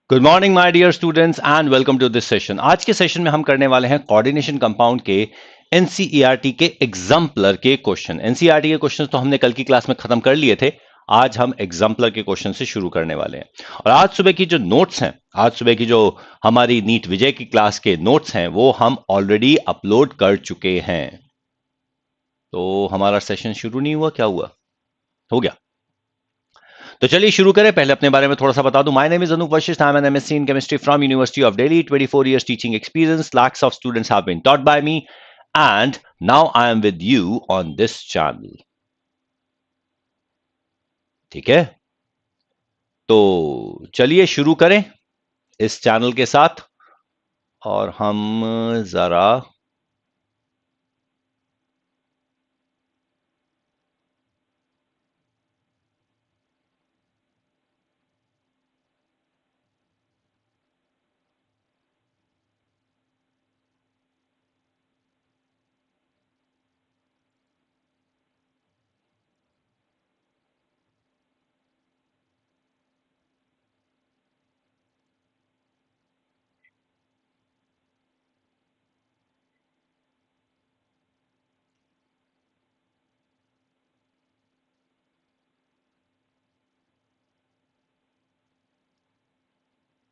Good morning my dear students and welcome to this session. आज के session में हम करने वाले हैं कोऑर्डिनेशन कंपाउंड के एनसीईआरटी के एग्जाम्पलर के क्वेश्चन। एनसीईआरटी के क्वेश्चन तो हमने कल की क्लास में खत्म कर लिए थे। आज हम एग्जाम्पलर के क्वेश्चन से शुरू करने वाले हैं और आज सुबह की जो नोट्स हैं, आज सुबह की जो हमारी नीट विजय की क्लास के नोट्स हैं वो हम ऑलरेडी अपलोड कर चुके हैं। तो हमारा सेशन शुरू नहीं हुआ, क्या हुआ? हो गया। तो चलिए शुरू करें। पहले अपने बारे में थोड़ा सा बता दूं। My name is Anoop Vashishtha, I am an MSc in chemistry from University of Delhi. 24 years teaching experience, lakhs of students have been taught by me, and now I am with you on this channel. ठीक है, तो चलिए शुरू करें इस channel के साथ और हम जरा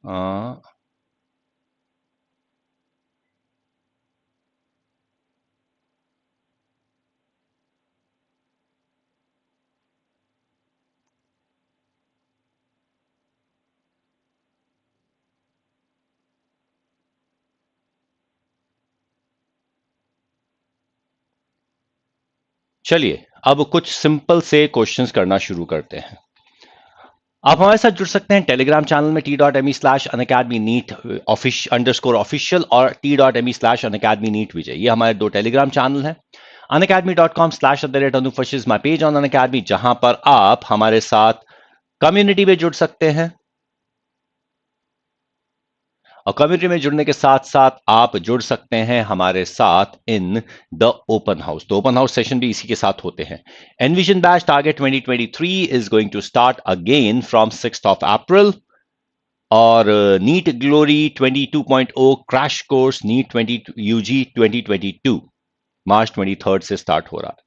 आ, चलिए अब कुछ सिंपल से क्वेश्चंस करना शुरू करते हैं। आप हमारे साथ जुड़ सकते हैं टेलीग्राम चैनल में t.me/unacademy NEET _official और t.me/unacademy NEET विजय। ये हमारे दो टेलीग्राम चैनल हैं। unacademy.com/@anoopfashish my page on Unacademy, जहां पर आप हमारे साथ कम्युनिटी में जुड़ सकते हैं और कम्युनिटी में जुड़ने के साथ साथ आप जुड़ सकते हैं हमारे साथ इन द ओपन हाउस। तो ओपन हाउस सेशन भी इसी के साथ होते हैं। Envision batch target 2023 is going to start again from 6 April और NEET glory 22.0 crash course NEET 20 UG 2022 March 23 से स्टार्ट हो रहा है।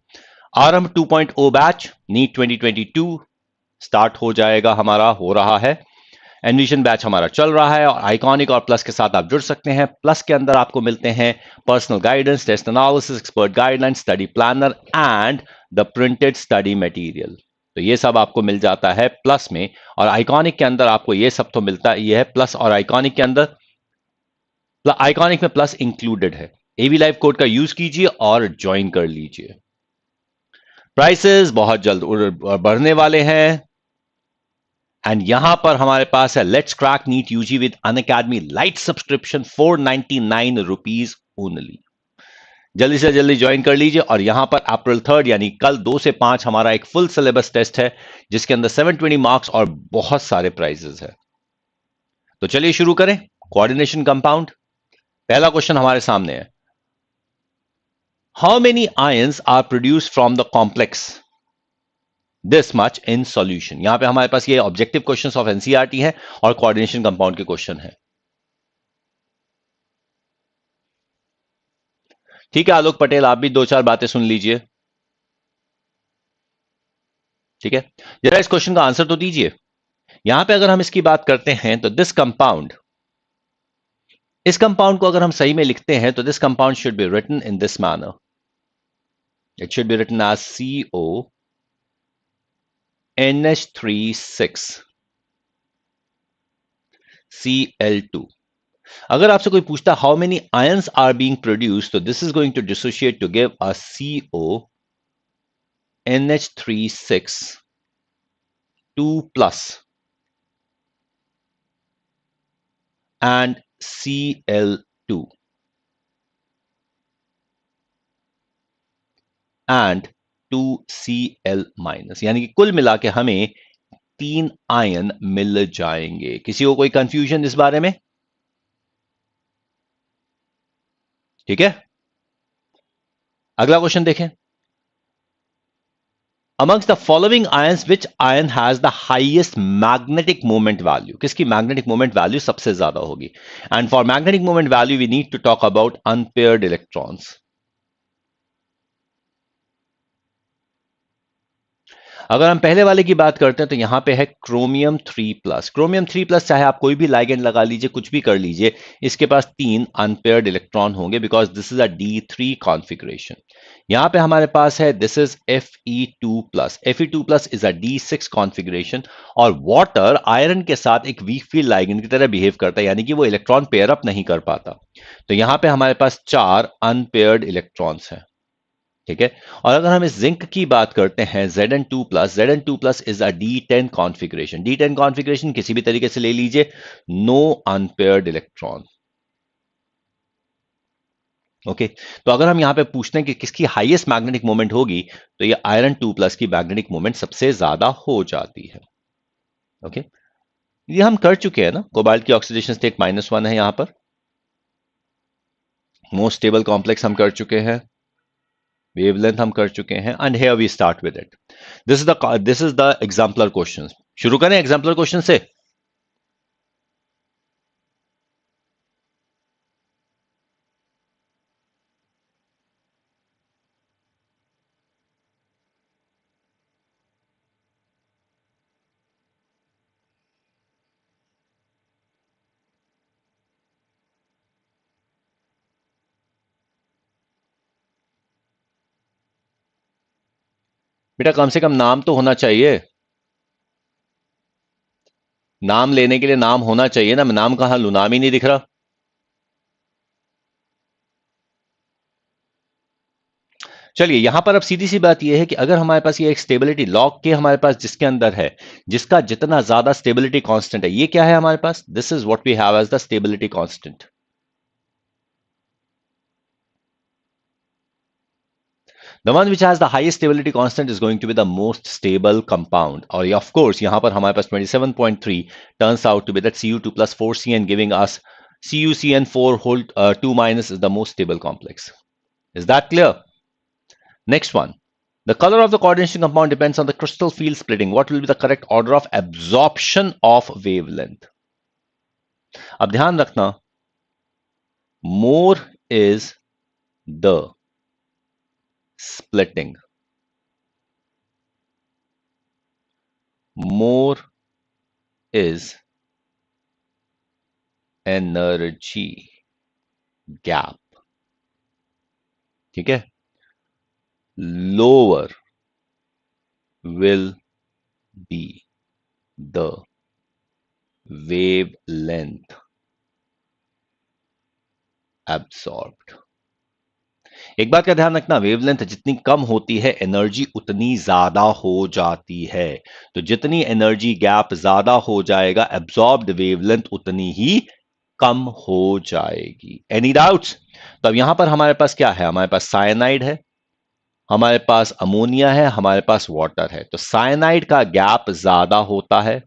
आरंभ 2.0 बैच नीट 2022 स्टार्ट हो जाएगा, हमारा हो रहा है। एनविजन बैच हमारा चल रहा है और आइकॉनिक और प्लस के साथ आप जुड़ सकते हैं। प्लस के अंदर आपको मिलते हैं personal guidance, test analysis, expert guideline, study planner and the printed study material. तो ये सब आपको मिल जाता है प्लस में, और आइकॉनिक के अंदर आपको ये सब तो मिलता है। ये है प्लस और आइकॉनिक के अंदर, आइकॉनिक में प्लस इंक्लूडेड है। एवी लाइव कोड का यूज कीजिए और ज्वाइन कर लीजिए। प्राइसेस बहुत जल्द बढ़ने वाले हैं एंड यहां पर हमारे पास है let's crack NEET UG with Unacademy lite subscription 499 rupees only. जल्दी से जल्दी ज्वाइन कर लीजिए। और यहां पर अप्रैल 3 यानी कल 2 से 5 हमारा एक फुल सिलेबस टेस्ट है जिसके अंदर 720 मार्क्स और बहुत सारे प्राइजेस है। तो चलिए शुरू करें। कोऑर्डिनेशन कंपाउंड, पहला क्वेश्चन हमारे सामने है। How many ions are produce from the complex this much in solution. यहां पे हमारे पास ये ऑब्जेक्टिव क्वेश्चंस ऑफ एनसीईआरटी है और कोऑर्डिनेशन कंपाउंड के क्वेश्चन है। ठीक है आलोक पटेल, आप भी दो चार बातें सुन लीजिए। ठीक है, जरा इस क्वेश्चन का आंसर तो दीजिए। यहां पे अगर हम इसकी बात करते हैं तो दिस कंपाउंड, इस कंपाउंड को अगर हम सही में लिखते हैं तो this compound should be written in this manner. It should be written as CO NH36 Cl2। अगर आपसे कोई पूछता how many ions are being produce, तो this is going to dissociate to give a CO NH36 2+ and Cl2 and 2Cl-, यानी कि कुल मिला के हमें 3 आयन मिल जाएंगे। किसी को कोई कंफ्यूजन इस बारे में? ठीक है, अगला क्वेश्चन देखें। amongst the following ions which ion has the highest magnetic moment value? किसकी magnetic moment value सबसे ज्यादा होगी? And for magnetic moment value we need to talk about unpaired electrons. अगर हम पहले वाले की बात करते हैं तो यहां पे है क्रोमियम 3+। क्रोमियम 3+, चाहे आप कोई भी लाइगेंड लगा लीजिए, कुछ भी कर लीजिए, इसके पास 3 अनपेयर्ड इलेक्ट्रॉन होंगे because this is a D3 configuration. यहां पे हमारे पास है this is Fe2+। Fe2+ is a D6 configuration और वाटर आयरन के साथ एक वीक फील्ड लाइगेंड की तरह बिहेव करता है, यानी कि वो इलेक्ट्रॉन पेयर अप नहीं कर पाता। तो यहां पे हमारे पास 4 अनपेयर्ड इलेक्ट्रॉन्स हैं। ठीक है, और अगर हम इस जिंक की बात करते हैं Zn2+ is a D10 configuration. D10 configuration किसी भी तरीके से ले लीजिए, नो अनपेयर्ड इलेक्ट्रॉन। ओके, तो अगर हम यहां पे पूछते हैं कि किसकी हाईएस्ट मैग्नेटिक मोमेंट होगी, तो ये आयरन 2+ की मैग्नेटिक मोमेंट सबसे ज्यादा हो जाती है। ओके, ये हम कर चुके हैं ना, कोबाल्ट की ऑक्सीडेशन स्टेट -1 है यहां पर। मोस्ट स्टेबल कॉम्प्लेक्स हम कर चुके हैं, वेवलेंथ हम कर चुके हैं, and here we start with it. This is the exemplar question. शुरू करें एग्जाम्पलर क्वेश्चन से। बेटा कम से कम नाम तो होना चाहिए, नाम लेने के लिए नाम होना चाहिए ना। मैं नाम कहां लूं, नाम ही नहीं दिख रहा। चलिए, यहां पर अब सीधी सी बात यह है कि अगर हमारे पास ये एक स्टेबिलिटी लॉग के हमारे पास जिसके अंदर है, जिसका जितना ज्यादा स्टेबिलिटी कांस्टेंट है, ये क्या है हमारे पास? This is what we have as the stability constant. The one which has the highest stability constant is going to be the most stable compound. और of course यहां पर हमारे पास 27.3 turns out to be that Cu2 plus 4Cn giving us CuCN4 whole 2 minus is the most stable complex. Is that clear? Next one. The color of the coordination compound depends on the crystal field splitting. What will be the correct order of absorption of wavelength? अब ध्यान रखना, more is the splitting, more is energy gap. ठीक है, lower will be the wavelength absorbed. एक बात का ध्यान रखना, वेवलेंथ जितनी कम होती है एनर्जी उतनी ज्यादा हो जाती है। तो जितनी एनर्जी गैप ज्यादा हो जाएगा, एब्जॉर्ब्ड वेवलेंथ उतनी ही कम हो जाएगी। Any doubts? तो अब यहां पर हमारे पास क्या है? हमारे पास साइनाइड है, हमारे पास अमोनिया है, हमारे पास वाटर है। तो साइनाइड का गैप ज्यादा होता है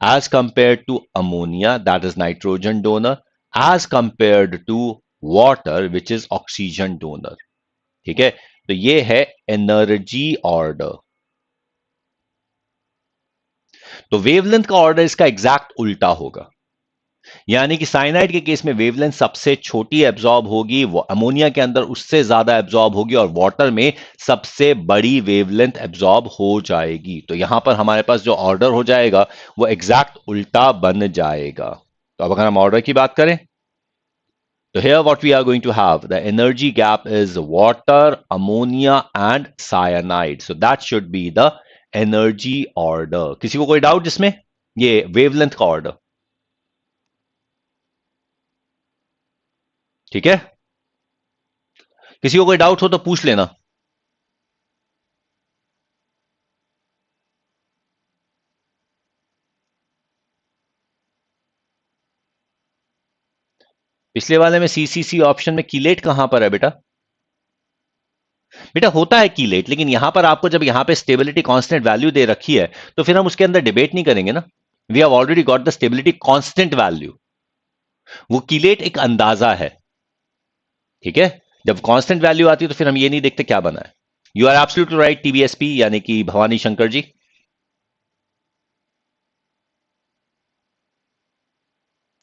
as compared to ammonia, that is nitrogen donor, as compared to water which is oxygen donor. ठीक है, तो ये है एनर्जी ऑर्डर। तो वेवलेंथ का ऑर्डर इसका एग्जैक्ट उल्टा होगा, यानी कि साइनाइड के केस में वेवलेंथ सबसे छोटी एब्जॉर्ब होगी, वो अमोनिया के अंदर उससे ज्यादा एब्जॉर्ब होगी, और वाटर में सबसे बड़ी वेवलेंथ एब्जॉर्ब हो जाएगी। तो यहां पर हमारे पास जो ऑर्डर हो जाएगा वो एग्जैक्ट उल्टा बन जाएगा। तो अब अगर हम ऑर्डर की बात करें, तो here what we are going to have, the energy gap is water, ammonia and cyanide. So that should be the energy order. किसी को कोई डाउट जिसमें? ये वेवलेंथ का ऑर्डर, ठीक है? किसी को कोई डाउट हो तो पूछ लेना। पिछले वाले में सीसीसी ऑप्शन में कीलेट कहां पर है बेटा? बेटा होता है कीलेट, लेकिन यहां पर आपको जब यहां पे स्टेबिलिटी कांस्टेंट वैल्यू दे रखी है तो फिर हम उसके अंदर डिबेट नहीं करेंगे ना। We have already got the stability constant value. वो कीलेट एक अंदाजा है, ठीक है? जब कांस्टेंट वैल्यू आती है तो फिर हम ये नहीं देखते क्या बना है। You are absolutely right, TBSP यानी कि भवानी शंकर जी।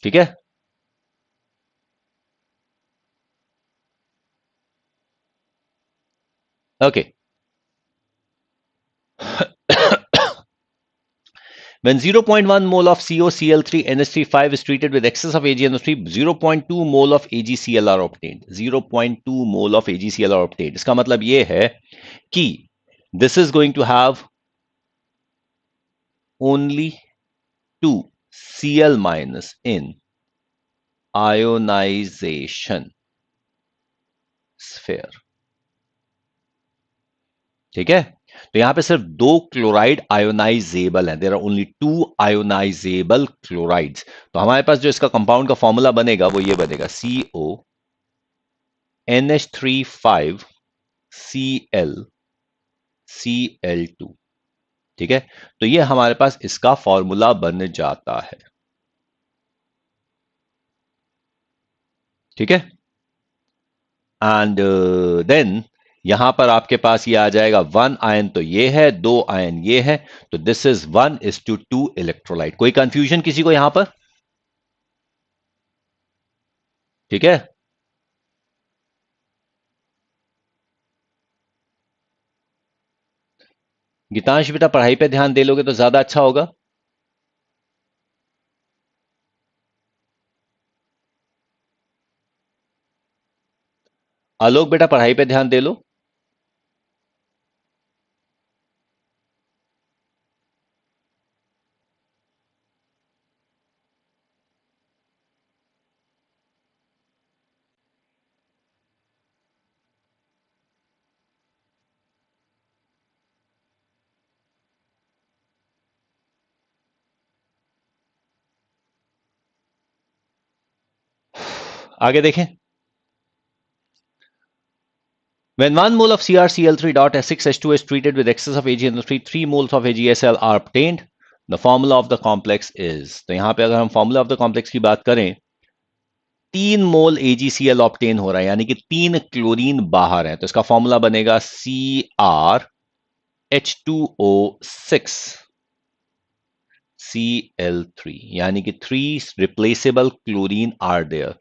ठीक है, okay. When 0.1 mole of COCl3 NH3 5 is treated with excess of AgNO3, 0.2 mole of AgCl are obtained. 0.2 mole of AgCl are obtained. इसका मतलब यह है कि this is going to have only 2 Cl minus in ionization sphere. ठीक है, तो यहां पे सिर्फ 2 क्लोराइड आयोनाइजेबल हैं। There are only 2 ionizable chlorides. तो हमारे पास जो इसका कंपाउंड का फॉर्मूला बनेगा वो ये बनेगा CO NH3 5 Cl Cl2। ठीक है, तो ये हमारे पास इसका फॉर्मूला बन जाता है। ठीक है, एंड देन यहां पर आपके पास ये आ जाएगा 1 आयन, तो ये है, 2 आयन ये है, तो दिस इज 1:2 इलेक्ट्रोलाइट। कोई कंफ्यूजन किसी को यहां पर? ठीक है, गीतांश बेटा पढ़ाई पे ध्यान दे लोगे तो ज्यादा अच्छा होगा। आलोक बेटा पढ़ाई पे ध्यान दे लो। आगे देखें। When 1 mole of CrCl3 dot S6H2 is treated with excess of AgNO3, 3 moles of AgSl are obtained. The formula of the complex is, तो यहां पे अगर हम फॉर्मूला ऑफ द कॉम्प्लेक्स की बात करें, 3 मोल AgCl ऑप्टेन हो रहा है, यानी कि 3 क्लोरीन बाहर है, तो इसका फॉर्मूला बनेगा CrH2O6 Cl3, यानी कि 3 replaceable chlorine are there.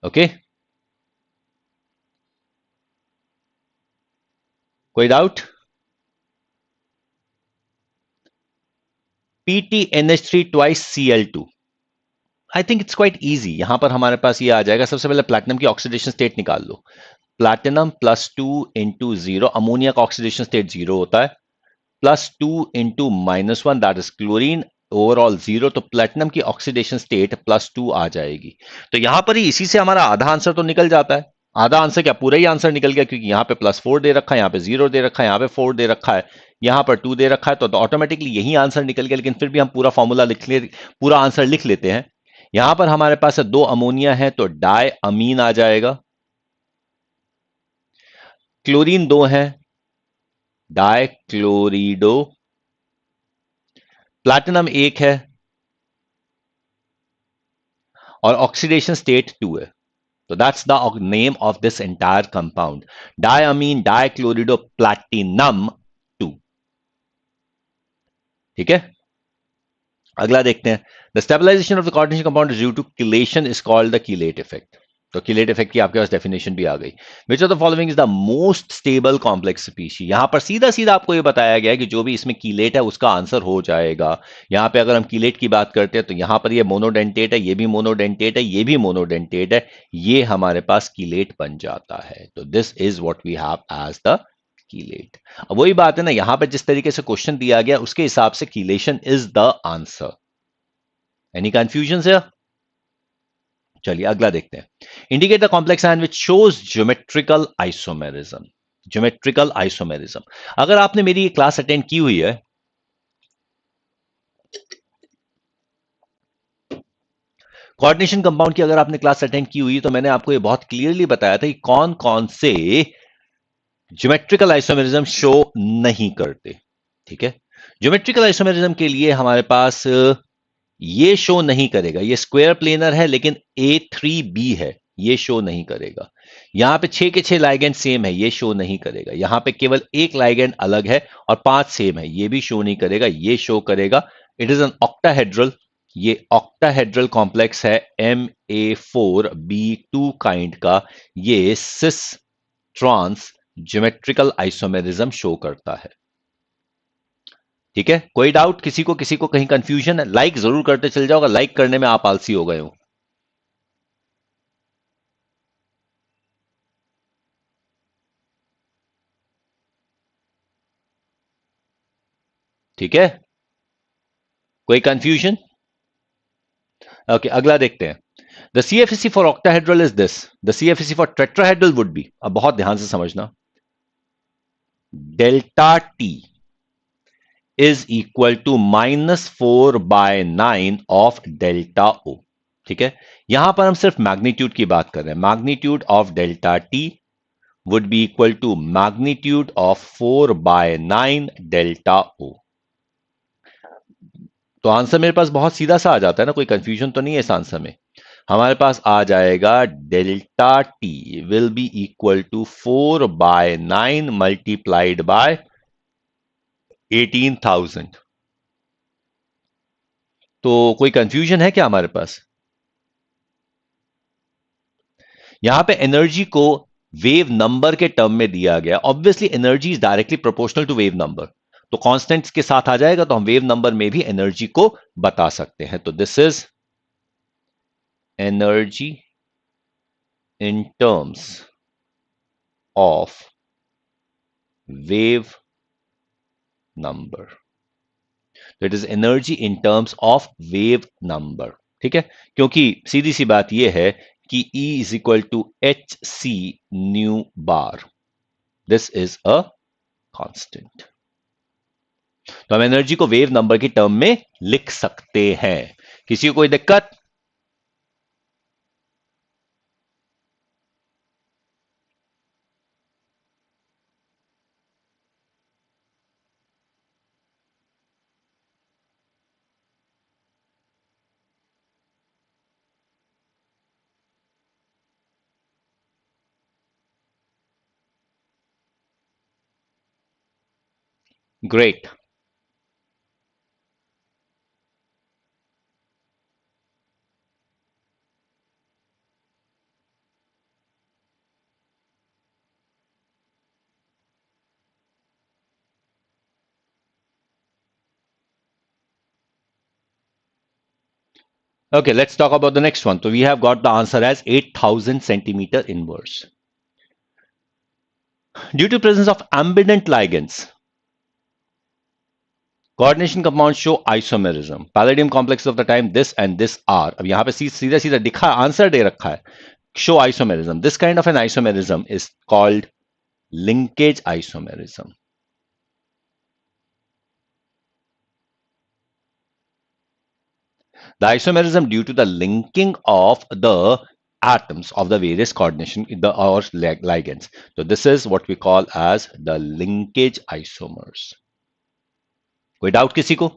Okay, कोई doubt? PTNH3 twice Cl2, I think it's quite easy. यहां पर हमारे पास ये आ जाएगा, सबसे पहले प्लैटिनम की ऑक्सीडेशन स्टेट निकाल लो। प्लैटिनम +2 × 0, अमोनिया का ऑक्सीडेशन स्टेट 0 होता है, +2 × -1 दैट इज क्लोरीन, ओवरऑल 0, तो प्लैटिनम की ऑक्सीडेशन स्टेट +2 आ जाएगी। तो यहां पर ही इसी से हमारा आधा आंसर तो निकल जाता है। आधा आंसर क्या, पूरा ही आंसर निकल गया, क्योंकि यहां पे +4 दे रखा है, यहां पे 0 दे रखा है, यहां पे 4 दे रखा है, यहां पर 2 दे रखा है, तो ऑटोमेटिकली यही आंसर निकल गया। लेकिन फिर भी हम पूरा फॉर्मूला लिख ले, पूरा आंसर लिख लेते हैं। यहां पर हमारे पास 2 अमोनिया है, तो डाई अमीन आ जाएगा। क्लोरीन 2 है, डाई क्लोरिडो। प्लैटिनम 1 है और ऑक्सीडेशन स्टेट 2 है, तो that's the name of this entire compound, diammine dichlorido platinum 2। ठीक है, अगला देखते हैं। The stabilization of the coordination compound due to chelation is called the chelate effect. तो कीलेट इफेक्ट की आपके पास डेफिनेशन भी आ गई। Which of the following is the most stable complex species. यहां पर सीधा सीधा आपको यह बताया गया है कि जो भी इसमें कीलेट है उसका आंसर हो जाएगा। यहां पे अगर हम कीलेट की बात करते हैं तो यहां पर ये मोनोडेंटेट है, ये भी मोनोडेंटेट है, ये भी मोनोडेंटेट है, ये हमारे पास कीलेट बन जाता है। तो this is what we have as the chelate. अब वही बात है ना, यहां पर जिस तरीके से क्वेश्चन दिया गया उसके हिसाब से chelation is the answer. Any confusion है? चलिए अगला देखते हैं। Indicate the complex ion which shows geometrical isomerism. Geometrical isomerism, अगर आपने मेरी ये क्लास अटेंड की हुई है, कोऑर्डिनेशन कंपाउंड की अगर आपने क्लास अटेंड की हुई, तो मैंने आपको ये बहुत क्लियरली बताया था कि कौन कौन से ज्योमेट्रिकल आइसोमेरिज्म शो नहीं करते। ठीक है, ज्योमेट्रिकल आइसोमेरिज्म के लिए हमारे पास ये शो नहीं करेगा। ये स्क्वायर प्लेनर है लेकिन A3B है, ये शो नहीं करेगा। यहां पे 6 के 6 लाइगेंड सेम है, ये शो नहीं करेगा। यहां पे केवल एक लाइगेंड अलग है और 5 सेम है, ये भी शो नहीं करेगा। ये शो करेगा। It is an octahedral. ये ऑक्टाहेड्रल कॉम्प्लेक्स है Ma4B2 काइंड का। ये cis trans geometrical isomerism show करता है। ठीक है, कोई डाउट किसी को कहीं कंफ्यूजन है? लाइक जरूर करते चल जाओगा, लाइक करने में आप आलसी हो गए हो। ठीक है, कोई कंफ्यूजन? ओके, अगला देखते हैं। The CFSE for octahedral is this, the CFSE for tetrahedral would be, अब बहुत ध्यान से समझना, delta T is equal to -4/9 of delta O. ठीक है, यहां पर हम सिर्फ मैग्नीट्यूड की बात कर रहे हैं। Magnitude of delta T would be equal to magnitude of 4/9 delta O। तो आंसर मेरे पास बहुत सीधा सा आ जाता है ना, कोई कंफ्यूजन तो नहीं है इस आंसर में। हमारे पास आ जाएगा delta T will be equal to 4/9 multiplied by 18,000। तो कोई कंफ्यूजन है क्या हमारे पास? यहां पे एनर्जी को वेव नंबर के टर्म में दिया गया। Obviously energy is directly proportional to wave number, तो कांस्टेंट्स के साथ आ जाएगा, तो हम वेव नंबर में भी एनर्जी को बता सकते हैं। तो this is energy in terms of wave number. तो it is energy in terms of wave number. ठीक है, क्योंकि सीधी सी बात यह है कि E is equal to HC nu bar, this is a constant. तो हम एनर्जी को वेव नंबर की टर्म में लिख सकते हैं। किसी को कोई दिक्कत? Great. Okay, let's talk about the next one. So we have got the answer as 8,000 centimeter inverse. Due to presence of ambident ligands, coordination compounds show isomerism. Palladium complexes of the time this and this are. अब यहां पे सीधा सीधा दिखा answer दे रखा है, show isomerism. This kind of an isomerism is called linkage isomerism. The isomerism due to the linking of the atoms of the various coordination or ligands. So this is what we call as the linkage isomers. कोई doubt किसी को?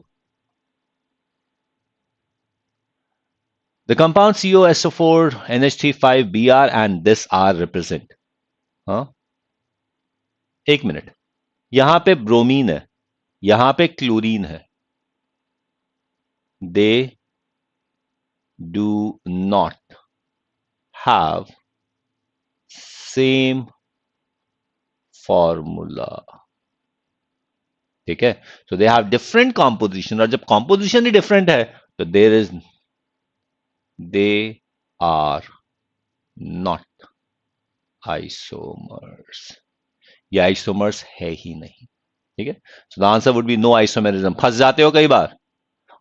The compound COSO4 NH35Br and this R represent. हाँ, एक minute, यहां पे bromine है, यहां पे क्लोरीन है. They do not have same formula. ठीक है, so they have different composition, और जब composition ही different है तो they are not isomers. ये आइसोमर्स है ही नहीं. ठीक है, so the answer would be no isomerism. फंस जाते हो कई बार,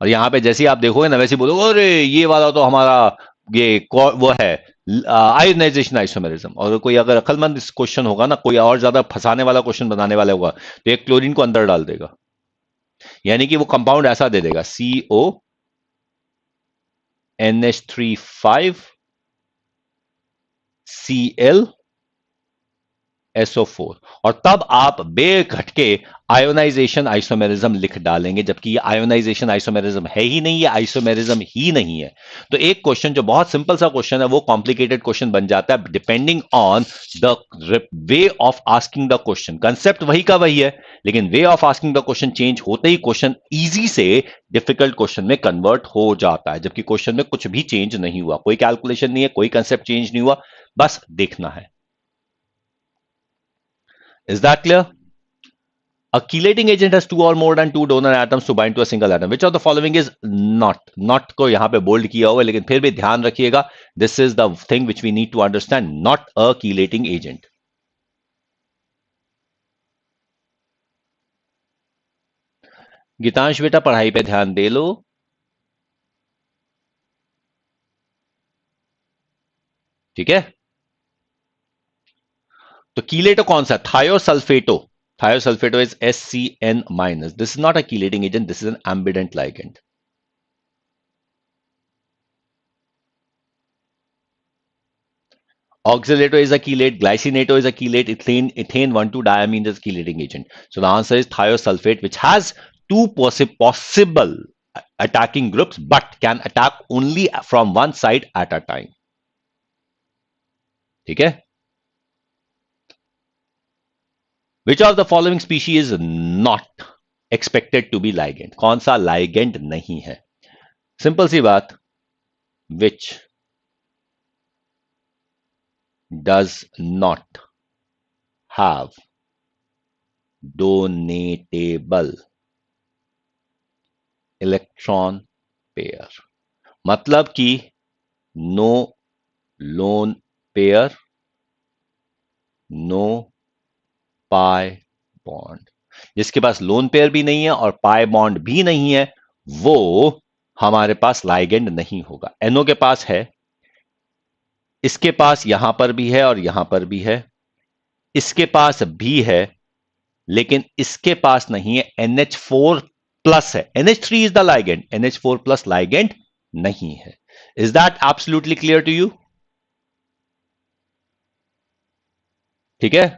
और यहां पे जैसे ही आप देखोगे ना वैसे ही बोलोगे अरे ये वाला तो हमारा वो है आयोनाइजेशन आइसोमेरिज्म. और कोई अगर अक्लमंद क्वेश्चन होगा ना, कोई और ज्यादा फंसाने वाला क्वेश्चन बनाने वाला होगा, तो एक क्लोरीन को अंदर डाल देगा, यानी कि वो कंपाउंड ऐसा दे देगा CONH35Cl SO4 और तब आप बेखटके आयोनाइजेशन आइसोमेरिज्म लिख डालेंगे, जबकि ये आयोनाइजेशन आइसोमेरिज्म है ही नहीं, ये आइसोमेरिज्म ही नहीं है। तो एक क्वेश्चन जो बहुत सिंपल सा क्वेश्चन है वो कॉम्प्लिकेटेड क्वेश्चन बन जाता है depending on the way of asking the question. Concept वही का वही है, लेकिन way of asking the question change होते ही क्वेश्चन इजी से डिफिकल्ट क्वेश्चन में कन्वर्ट हो जाता है, जबकि क्वेश्चन में कुछ भी चेंज नहीं हुआ, कोई कैलकुलेशन नहीं है, कोई कंसेप्ट चेंज नहीं हुआ, बस देखना है। Is that clear? A chelating agent has two or more than two donor atoms to bind to a single atom. Which of the following is not? Not को यहां पे बोल्ड किया हुआ है, लेकिन फिर भी ध्यान रखिएगा, this is the thing which we need to understand, not a chelating agent. Geetansh बेटा पढ़ाई पे ध्यान दे लो। ठीक है, तो कीलेटो कौन सा? Thiosulfato. Thiosulfato is SCN minus. This is not a chelating agent, this is an ambident ligand. Oxalato is a chelate, glycinato is a chelate, ethane 1,2-diamine is a chelating agent. So the answer is thiosulfate, which has two possible attacking groups, but can attack only from one side at a time. ठीक है? Which of the following species is not expected to be ligand? कौन सा ligand नहीं है? Simple सी बात, which does not have donatable electron pair, मतलब कि no lone pair, no pi bond. जिसके पास लोन पेयर भी नहीं है और पाई बॉन्ड भी नहीं है, वो हमारे पास लाइगेंड नहीं होगा। NO के पास है, इसके पास यहां पर भी है और यहां पर भी है, इसके पास भी है, लेकिन इसके पास नहीं है। NH4 प्लस है, NH3 is the ligand, NH4 plus ligand नहीं है। Is that absolutely clear to you? ठीक है,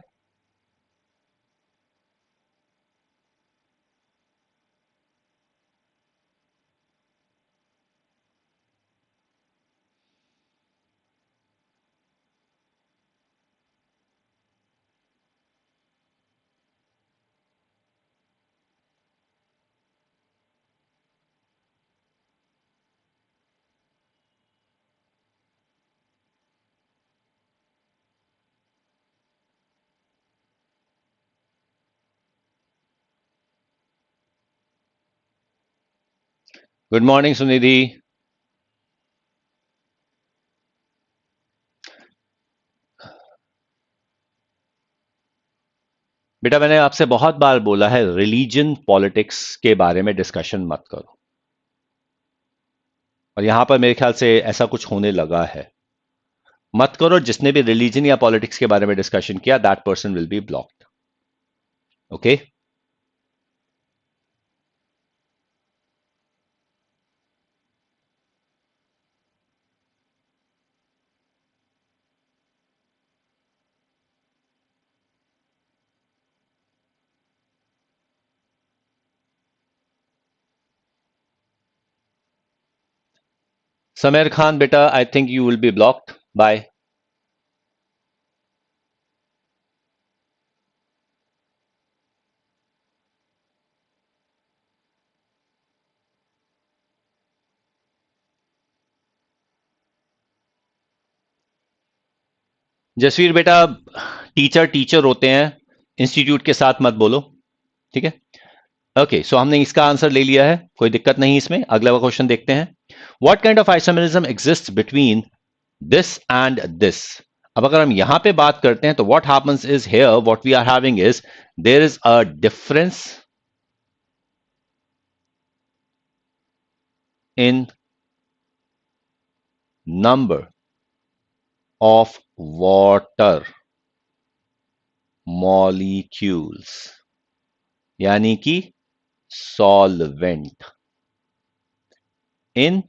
गुड मॉर्निंग सुनिधि। बेटा मैंने आपसे बहुत बार बोला है, रिलीजन पॉलिटिक्स के बारे में डिस्कशन मत करो, और यहां पर मेरे ख्याल से ऐसा कुछ होने लगा है। मत करो। जिसने भी रिलीजन या पॉलिटिक्स के बारे में डिस्कशन किया, that person will be blocked. Okay, Sameer Khan बेटा, I think you will be blocked. Bye. Jasveer बेटा, टीचर टीचर होते हैं, इंस्टीट्यूट के साथ मत बोलो। ठीक है, ओके। सो हमने इसका आंसर ले लिया है, कोई दिक्कत नहीं इसमें। अगला क्वेश्चन देखते हैं। What kind of isomerism exist between this and this? अब अगर हम यहां पे बात करते हैं तो what happens is here, what we are having is there is a difference in number of water molecules, यानी कि solvent, in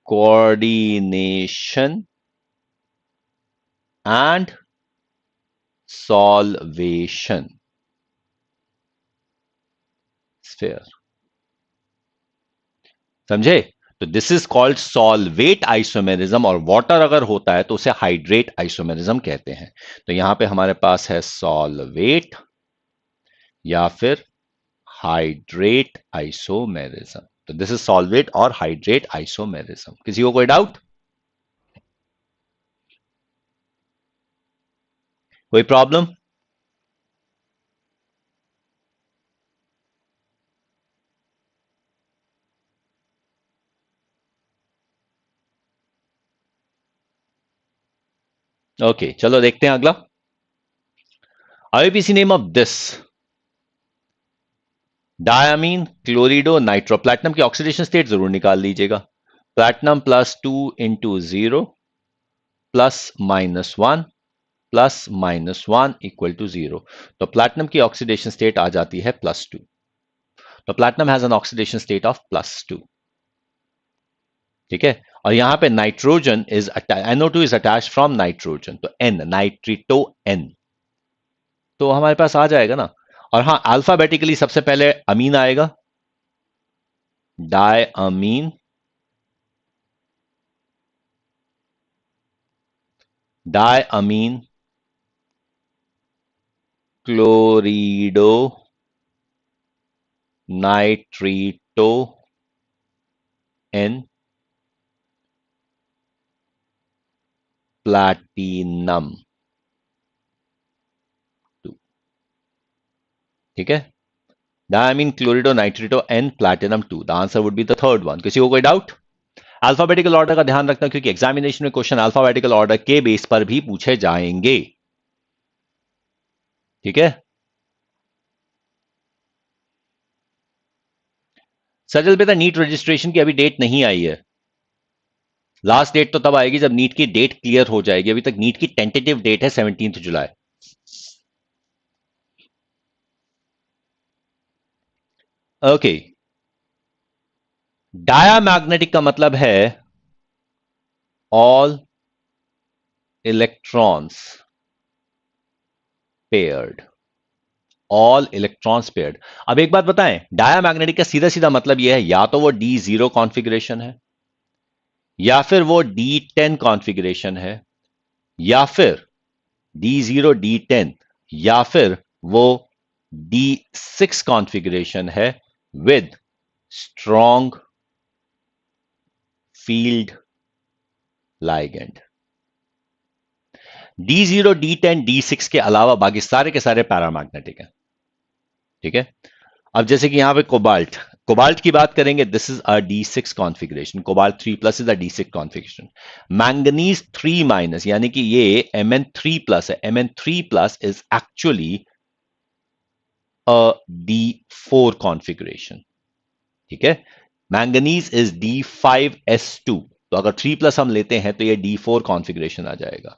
coordination and solvation sphere. समझे? तो this is called solvate isomerism, और वाटर अगर होता है तो उसे हाइड्रेट आइसोमेरिज्म कहते हैं। तो यहां पे हमारे पास है सॉल्वेट या फिर हाइड्रेट आइसोमेरिज्म। तो दिस इज सॉल्वेट और हाइड्रेट आइसोमेरिज्म। किसी को कोई डाउट, कोई प्रॉब्लम? ओके, चलो देखते हैं अगला। IUPAC name of this diammine chlorido nitro. Platinum की ऑक्सीडेशन स्टेट जरूर निकाल लीजिएगा। Platinum +2 × 0 +-1 +-1 equal to 0। तो प्लैटिनम की ऑक्सीडेशन स्टेट आ जाती है +2। तो platinum has an oxidation state of +2। ठीक है, और यहां पे nitrogen is NO2 is attach from nitrogen, तो N नाइट्रिटो N, तो हमारे पास आ जाएगा ना। और हाँ, अल्फाबेटिकली सबसे पहले अमीन आएगा, डायअमीन, डायअमीन क्लोरिडो नाइट्रिटो N प्लैटिनम 2। ठीक है, diammine chlorido nitrito N platinum 2। The answer would be the third one. किसी को कोई डाउट? अल्फाबेटिकल ऑर्डर का ध्यान रखना, क्योंकि एग्जामिनेशन में क्वेश्चन अल्फाबेटिकल ऑर्डर के बेस पर भी पूछे जाएंगे। ठीक है, सजल बेटा, नीट रजिस्ट्रेशन की अभी डेट नहीं आई है। लास्ट डेट तो तब आएगी जब नीट की डेट क्लियर हो जाएगी। अभी तक नीट की टेंटेटिव डेट है 17 जुलाई। ओके, डायामैग्नेटिक का मतलब है all electrons paired. All electrons paired. अब एक बात बताएं, डायामैग्नेटिक का सीधा सीधा मतलब यह है, या तो वो D0 कॉन्फ़िगरेशन है, या फिर वो D10 कॉन्फ़िगरेशन है, या फिर D0 D10, या फिर वो D6 कॉन्फ़िगरेशन है with strong field ligand. D0 D10 D6 के अलावा बाकी सारे के सारे पैरामैग्नेटिक हैं। ठीक है, अब जैसे कि यहां पे कोबाल्ट, कोबाल्ट की बात करेंगे, this is a D6 configuration. Cobalt 3+ is a D6 configuration. Manganese 3- यानी कि ये Mn3+ है। Mn3+ is actually a D4 configuration. ठीक है, मैंगनीज इज D5S2। तो अगर 3+ हम लेते हैं तो ये D4 कॉन्फ़िगरेशन आ जाएगा।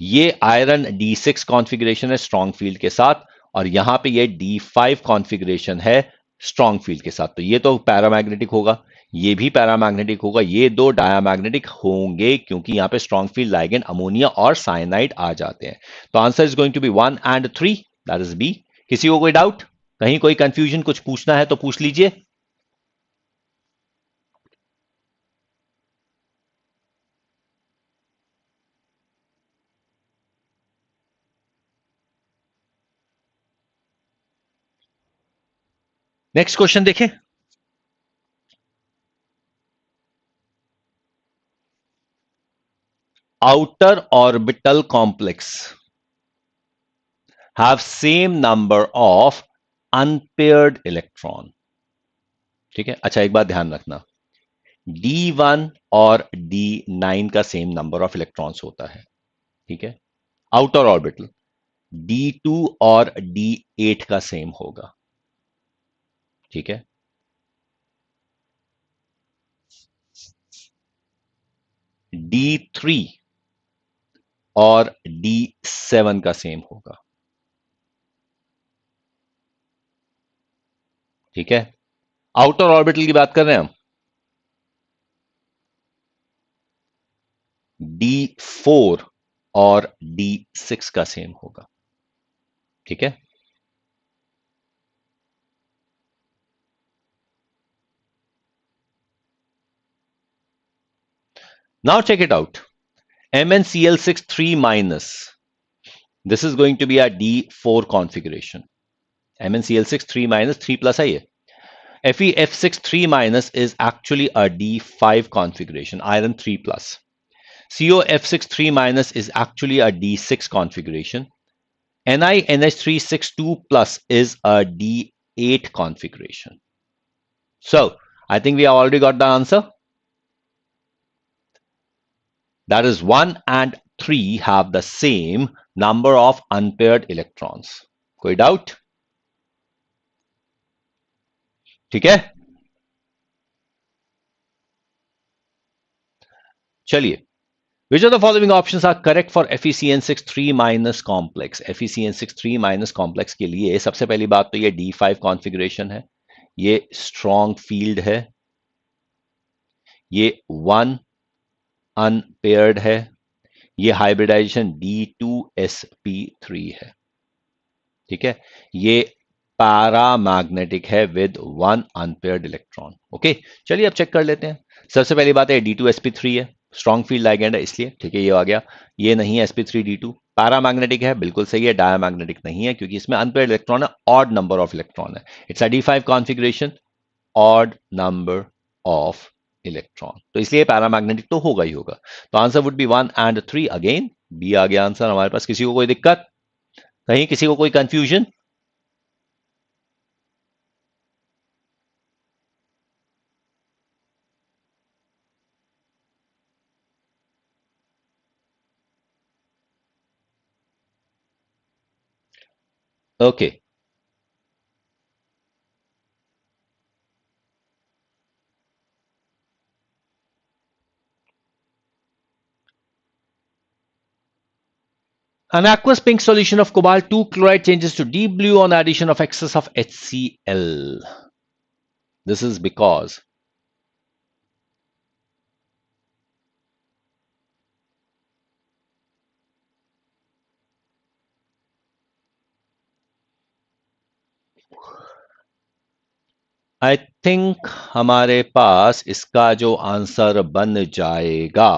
ये आयरन D6 कॉन्फ़िगरेशन है स्ट्रॉन्ग फील्ड के साथ, और यहां पे ये D5 कॉन्फ़िगरेशन है स्ट्रॉन्ग फील्ड के साथ। तो ये तो पैरामैग्नेटिक होगा, ये भी पैरामैग्नेटिक होगा, ये दो डायामैग्नेटिक होंगे, क्योंकि यहां पे स्ट्रॉन्ग फील्ड लाइगेंड अमोनिया और साइनाइड आ जाते हैं। तो answer is going to be 1 and 3, that is B. किसी को कोई डाउट, कहीं कोई कंफ्यूजन, कुछ पूछना है तो पूछ लीजिए। नेक्स्ट क्वेश्चन देखें। Outer orbital complex have same number of unpaired electron। ठीक है, अच्छा एक बात ध्यान रखना, D1 और D9 का सेम नंबर ऑफ इलेक्ट्रॉन्स होता है। ठीक है, आउटर ऑर्बिटल D2 और D8 का सेम होगा। ठीक है, D3 और D7 का सेम होगा। ठीक है, आउटर ऑर्बिटल की बात कर रहे हैं हम। D4 और D6 का सेम होगा। ठीक है, now check it out. MnCl6 3 minus, this is going to be a D4 configuration. MnCl6 3 minus 3 plus है ये. FeF6 3 minus is actually a D5 configuration, iron 3 plus. COF6 3 minus is actually a D6 configuration. NiNH3 6 2 plus is a D8 configuration. So I think we have already got the answer. That is 1 and 3 have the same number of unpaired electrons. कोई doubt? ठीक है, चलिए. Which of the following options are correct for FeCN6 3 minus complex? FeCN6 3 minus complex के लिए सबसे पहली बात तो ये D5 configuration है, ये strong field है, ये 1 unpaired है, ये hybridization D2sp3 है. ठीक है, ये पैरामैग्नेटिक है विद 1 अनपेयर्ड इलेक्ट्रॉन. ओके, चलिए अब चेक कर लेते हैं. सबसे पहली बात है D2sp3 है, स्ट्रॉन्ग फील्ड लाइगेंड है इसलिए. ठीक है, ये आ गया. ये नहीं है sp3d2. पैरामैग्नेटिक है, बिल्कुल सही है. डायमैग्नेटिक नहीं है क्योंकि इसमें अनपेयर्ड इलेक्ट्रॉन है, ऑड नंबर ऑफ इलेक्ट्रॉन है. It's a D5 configuration, odd number of electron, तो इसलिए पैरामैग्नेटिक तो होगा ही होगा. तो answer would be 1 and 3. Again B आ गया आंसर हमारे पास. किसी को कोई दिक्कत, कहीं किसी को कोई confusion? Okay, an aqueous pink solution of cobalt 2 chloride changes to deep blue on addition of excess of HCl. This is because I think हमारे पास इसका जो आंसर बन जाएगा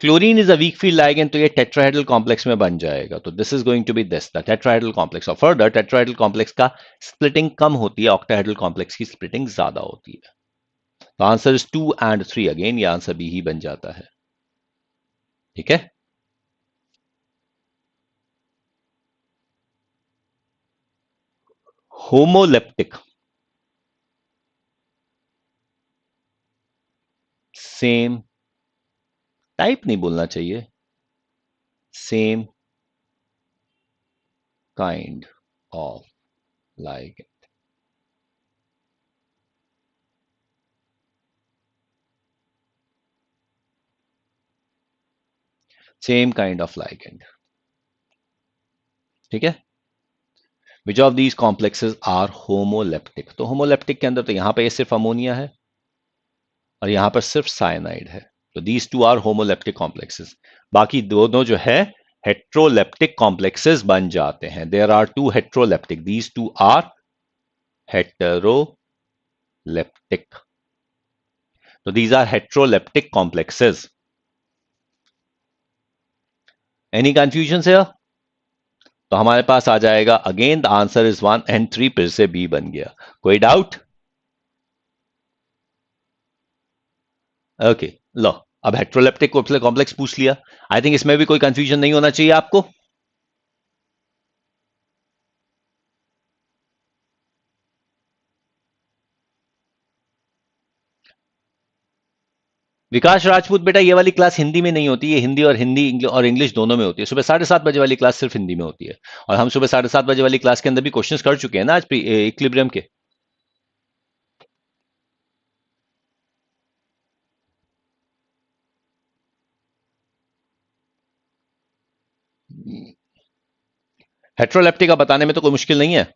chlorine is a weak field ligand, तो ये tetrahedral complex में बन जाएगा. तो this is going to be this the tetrahedral complex. और फर्दर टेट्राहेड्रल कॉम्प्लेक्स का स्प्लिटिंग कम होती है, ऑक्टाहेड्रल कॉम्प्लेक्स की स्प्लिटिंग ज्यादा होती है. तो आंसर इज 2 and 3. अगेन ये आंसर बी ही बन जाता है. ठीक है, होमोलेप्टिक सेम टाइप नहीं बोलना चाहिए, same kind of ligand. Same kind of ligand. ठीक है, which of these complexes are homoleptic? तो होमोलेप्टिक के अंदर तो यहां पे ये सिर्फ अमोनिया है और यहां पर सिर्फ साइनाइड है. तो these two are homoleptic complexes. बाकी दोनों जो है हेट्रोलेप्टिक कॉम्प्लेक्सेस बन जाते हैं. There are two heteroleptic, these two are heteroleptic. तो these are heteroleptic complexes. Any confusion है? तो हमारे पास आ जाएगा again the answer is 1 and 3. फिर से बी बन गया. कोई डाउट? ओके, लो अब हेट्रोलेप्टिक कॉम्प्लेक्स पूछ लिया. आई थिंक इसमें भी कोई कंफ्यूजन नहीं होना चाहिए आपको. विकास राजपूत, बेटा ये वाली क्लास हिंदी में नहीं होती, ये हिंदी और इंग्लिश दोनों में होती है। सुबह 7:30 बजे वाली क्लास सिर्फ हिंदी में होती है, और हम सुबह 7:30 बजे वाली क्लास के अंदर भी क्वेश्चंस कर चुके हैं ना आज इक्विलिब्रियम के। हेट्रोलेप्टिक का बताने में तो कोई मुश्किल नहीं है।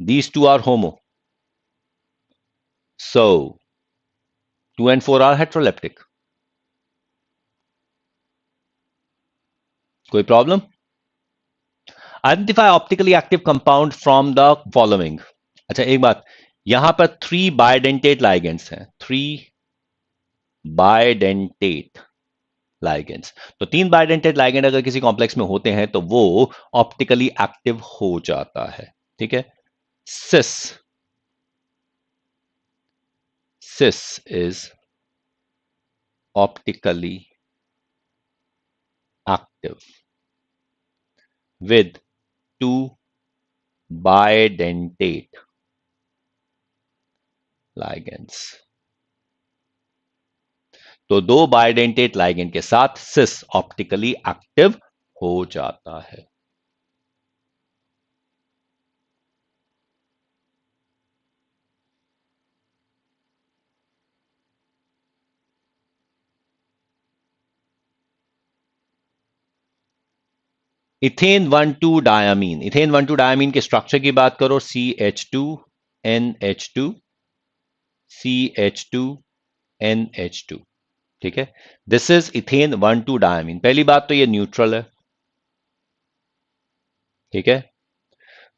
These two are homo, so 2 and 4 are heteroleptic. कोई problem? Identify optically active compound from the following. अच्छा एक बात, यहां पर 3 बायडेंटेट लाइगेंड्स हैं, 3 बायडेंटेट लाइगेंड्स। तो 3 बायडेंटेट लाइगेंड अगर किसी कॉम्प्लेक्स में होते हैं तो वो ऑप्टिकली एक्टिव हो जाता है। ठीक है, cis cis is optically active with 2 bidentate ligands। तो 2 बायडेंटेट लाइगेंड के साथ सिस ऑप्टिकली एक्टिव हो जाता है। इथेन 1,2 डायामीन, इथेन 1,2 डायामीन के स्ट्रक्चर की बात करो, CH2NH2 CH2NH2। ठीक है, दिस इज इथेन 1,2 डायामीन। पहली बात तो ये न्यूट्रल है। ठीक है,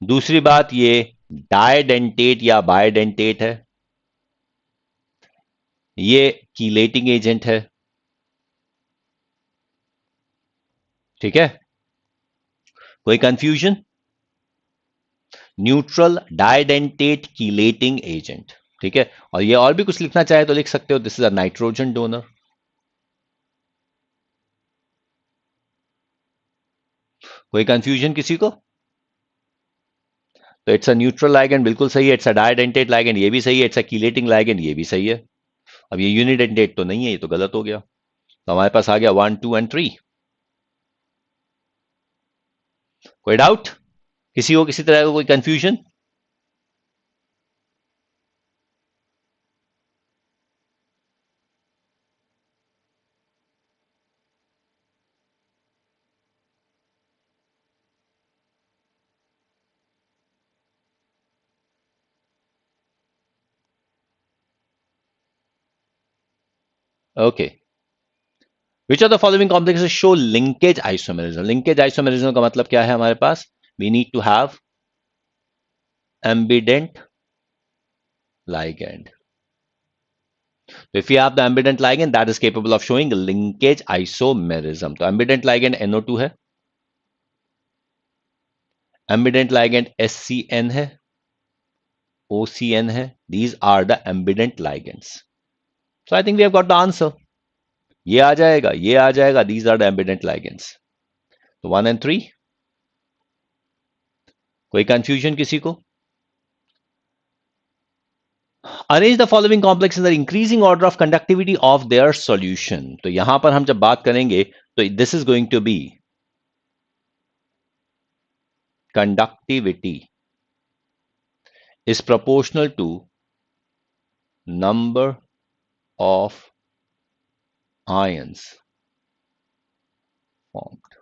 दूसरी बात ये डायडेंटेट या बायडेंटेट है, ये कीलेटिंग एजेंट है। ठीक है, कोई confusion? Neutral didentate chelating agent. ठीक है, और ये और भी कुछ लिखना चाहे तो लिख सकते हो, this is a nitrogen donor. कोई कंफ्यूजन किसी को? तो इट्स अ न्यूट्रल लाइगेंड, बिल्कुल सही है। इट्स अ डायडेंटेट लाइगेंड, ये भी सही है। इट्स अ कीलेटिंग लाइगेंड, ये भी सही है। अब ये यूनिडेंटेट तो नहीं है, ये तो गलत हो गया। तो हमारे पास आ गया 1, 2 एंड 3। कोई डाउट किसी को, किसी तरह का कोई confusion? Okay, which are the following complexes show linkage isomerism. Linkage isomerism का मतलब क्या है हमारे पास? We need to have ambident ligand। So if you have the ambident ligand that is capable of showing linkage isomerism, तो ambident ligand NO2 है, ambident ligand SCN है, OCN है। These are the ambident ligands। So I think we have got the answer। ये आ जाएगा, ये आ जाएगा। These are the ambident ligands। तो 1 and 3। कोई कंफ्यूजन किसी को? Arrange the following complex in the increasing order of conductivity of their solution. तो यहां पर हम जब बात करेंगे तो this is going to be conductivity is proportional to number of ions formed।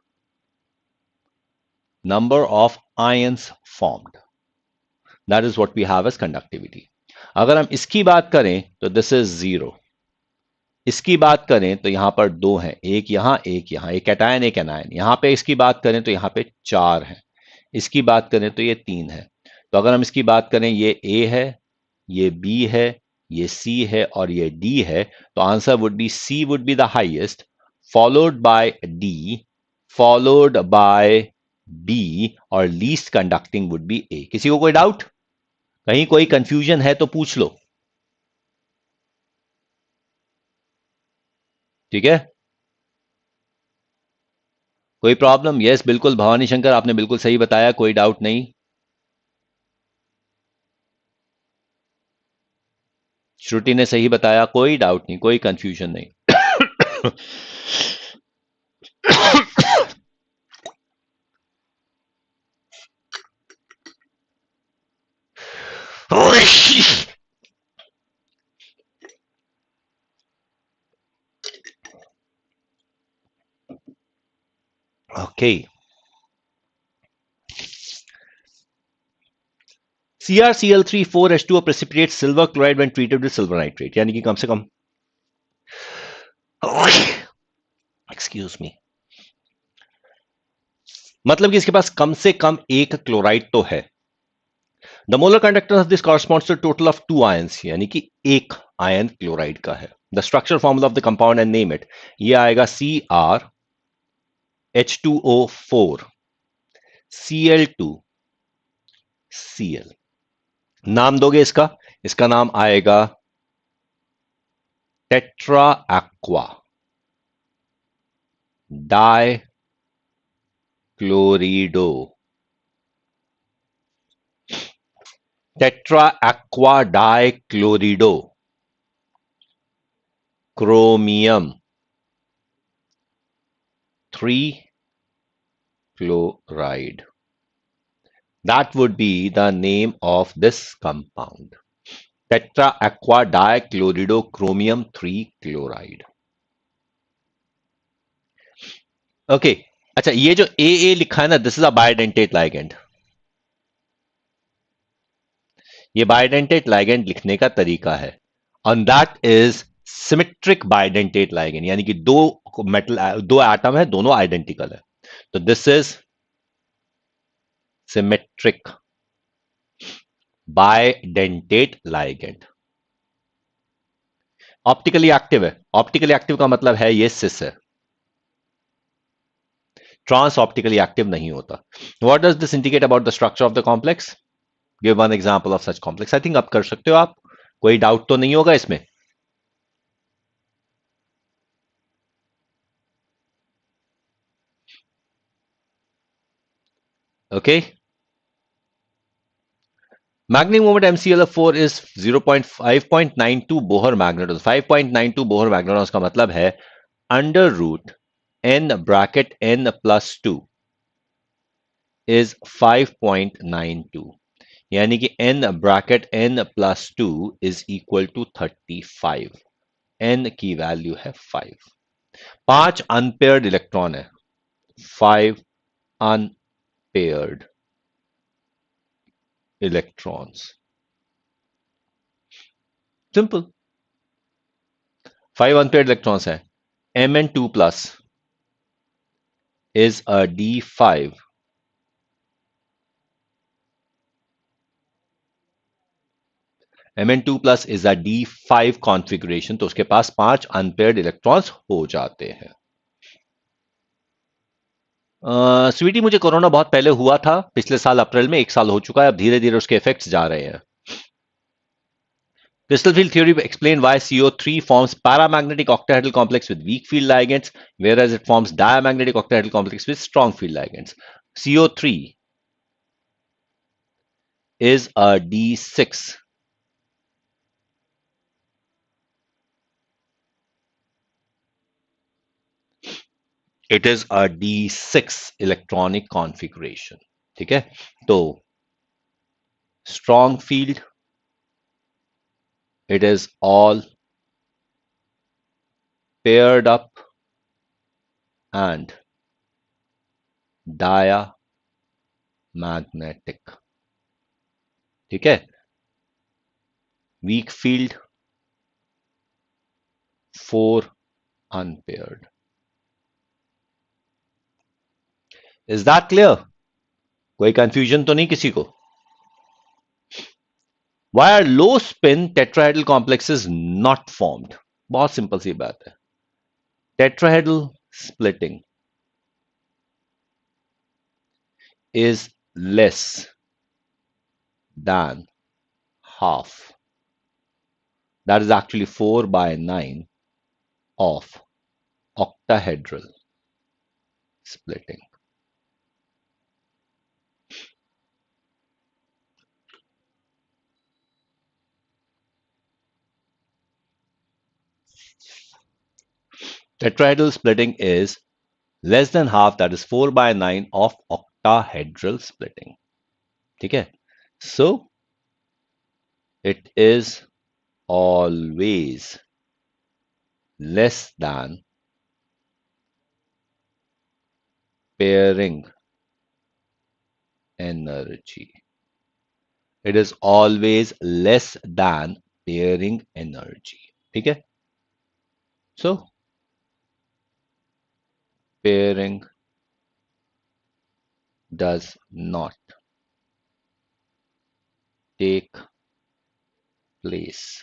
number of ions formed, that is what we have as conductivity। अगर हम इसकी बात करें तो दिस इज 0। इसकी बात करें तो यहां पर 2 हैं, एक यहां एक यहां, एक कैटायन एक एनायन। यहां पे इसकी बात करें तो यहां पे 4 हैं। इसकी बात करें तो ये 3 है। तो अगर हम इसकी बात करें, ये ए है, ये बी है, ये सी है और ये डी है, तो answer would be C would be the highest, followed by D, followed by B, और least conducting would be A. किसी को कोई डाउट? कहीं कोई कंफ्यूजन है तो पूछ लो। ठीक है, कोई प्रॉब्लम? यस बिल्कुल भवानी शंकर, आपने बिल्कुल सही बताया, कोई डाउट नहीं। श्रुति ने सही बताया, कोई डाउट नहीं, कोई कंफ्यूजन नहीं। Okay, CrCl3 4H2O precipitates silver chloride when treated with silver nitrate, यानी कि कम से कम, एक्सक्यूज मी, मतलब कि इसके पास कम से कम एक क्लोराइड तो है। The molar conductance of this corresponds to total of 2 ions, यानी कि एक आयन क्लोराइड का है। The structure formula of the compound and name it, ये आएगा CrH2O4 Cl2Cl। नाम दोगे इसका, इसका नाम आएगा tetra aqua di chlorido, tetra aqua di chlorido chromium 3 chloride. That would be the name of this compound. Tetra aqua dichloridochromium 3 chloride. Okay, अच्छा, ये जो ए लिखा है ना, दिस इज अ बायोडेंटेट लाइगेंड। ये बायोडेंटेट लाइगेंड लिखने का तरीका है, और that is symmetric bidentate ligand, यानी कि दो मेटल, दो एटम है, दोनों आइडेंटिकल है, तो this is symmetric bidentate ligand. Optically active है, ऑप्टिकली एक्टिव का मतलब है ये सिस है, ट्रांस ऑप्टिकली एक्टिव नहीं होता। What does this indicate about the structure of the complex? Give one example of such complex. I think आप कर सकते हो, आप, कोई डाउट तो नहीं होगा इसमें? Okay, magnetic moment MCl4 is 0.5.92 Bohr magneton. 5.92 Bohr magneton का मतलब है under root n bracket n plus 2 is 5.92, यानी कि n bracket n plus 2 is equal to 35। n की वैल्यू है 5। 5 अनपेयर्ड इलेक्ट्रॉन है, 5 unpaired electrons, simple. 5 unpaired electrons है, Mn2 plus is a D5, Mn2 plus is a D5 configuration, तो उसके पास 5 unpaired electrons हो जाते हैं। स्वीटी, मुझे कोरोना बहुत पहले हुआ था, पिछले साल अप्रैल में, 1 साल हो चुका है, अब धीरे धीरे उसके इफेक्ट्स जा रहे हैं। Crystal field theory explain why CO3 forms paramagnetic octahedral complex with weak field ligands, whereas it forms diamagnetic octahedral complex with strong field ligands. CO3 is a D6. It is a D6 electronic configuration. ठीक है, तो strong field, it is all paired up and diamagnetic. ठीक है, weak field, 4 unpaired. Is that clear? कोई confusion तो नहीं किसी को? Why are low spin tetrahedral complexes not formed? बहुत सिंपल सी बात है, tetrahedral splitting is less than half. That is actually 4/9 of octahedral splitting. Tetrahedral splitting is less than half, that is 4/9 of octahedral splitting. ठीक है? So it is always less than pairing energy. It is always less than pairing energy. ठीक है? So pairing does not take place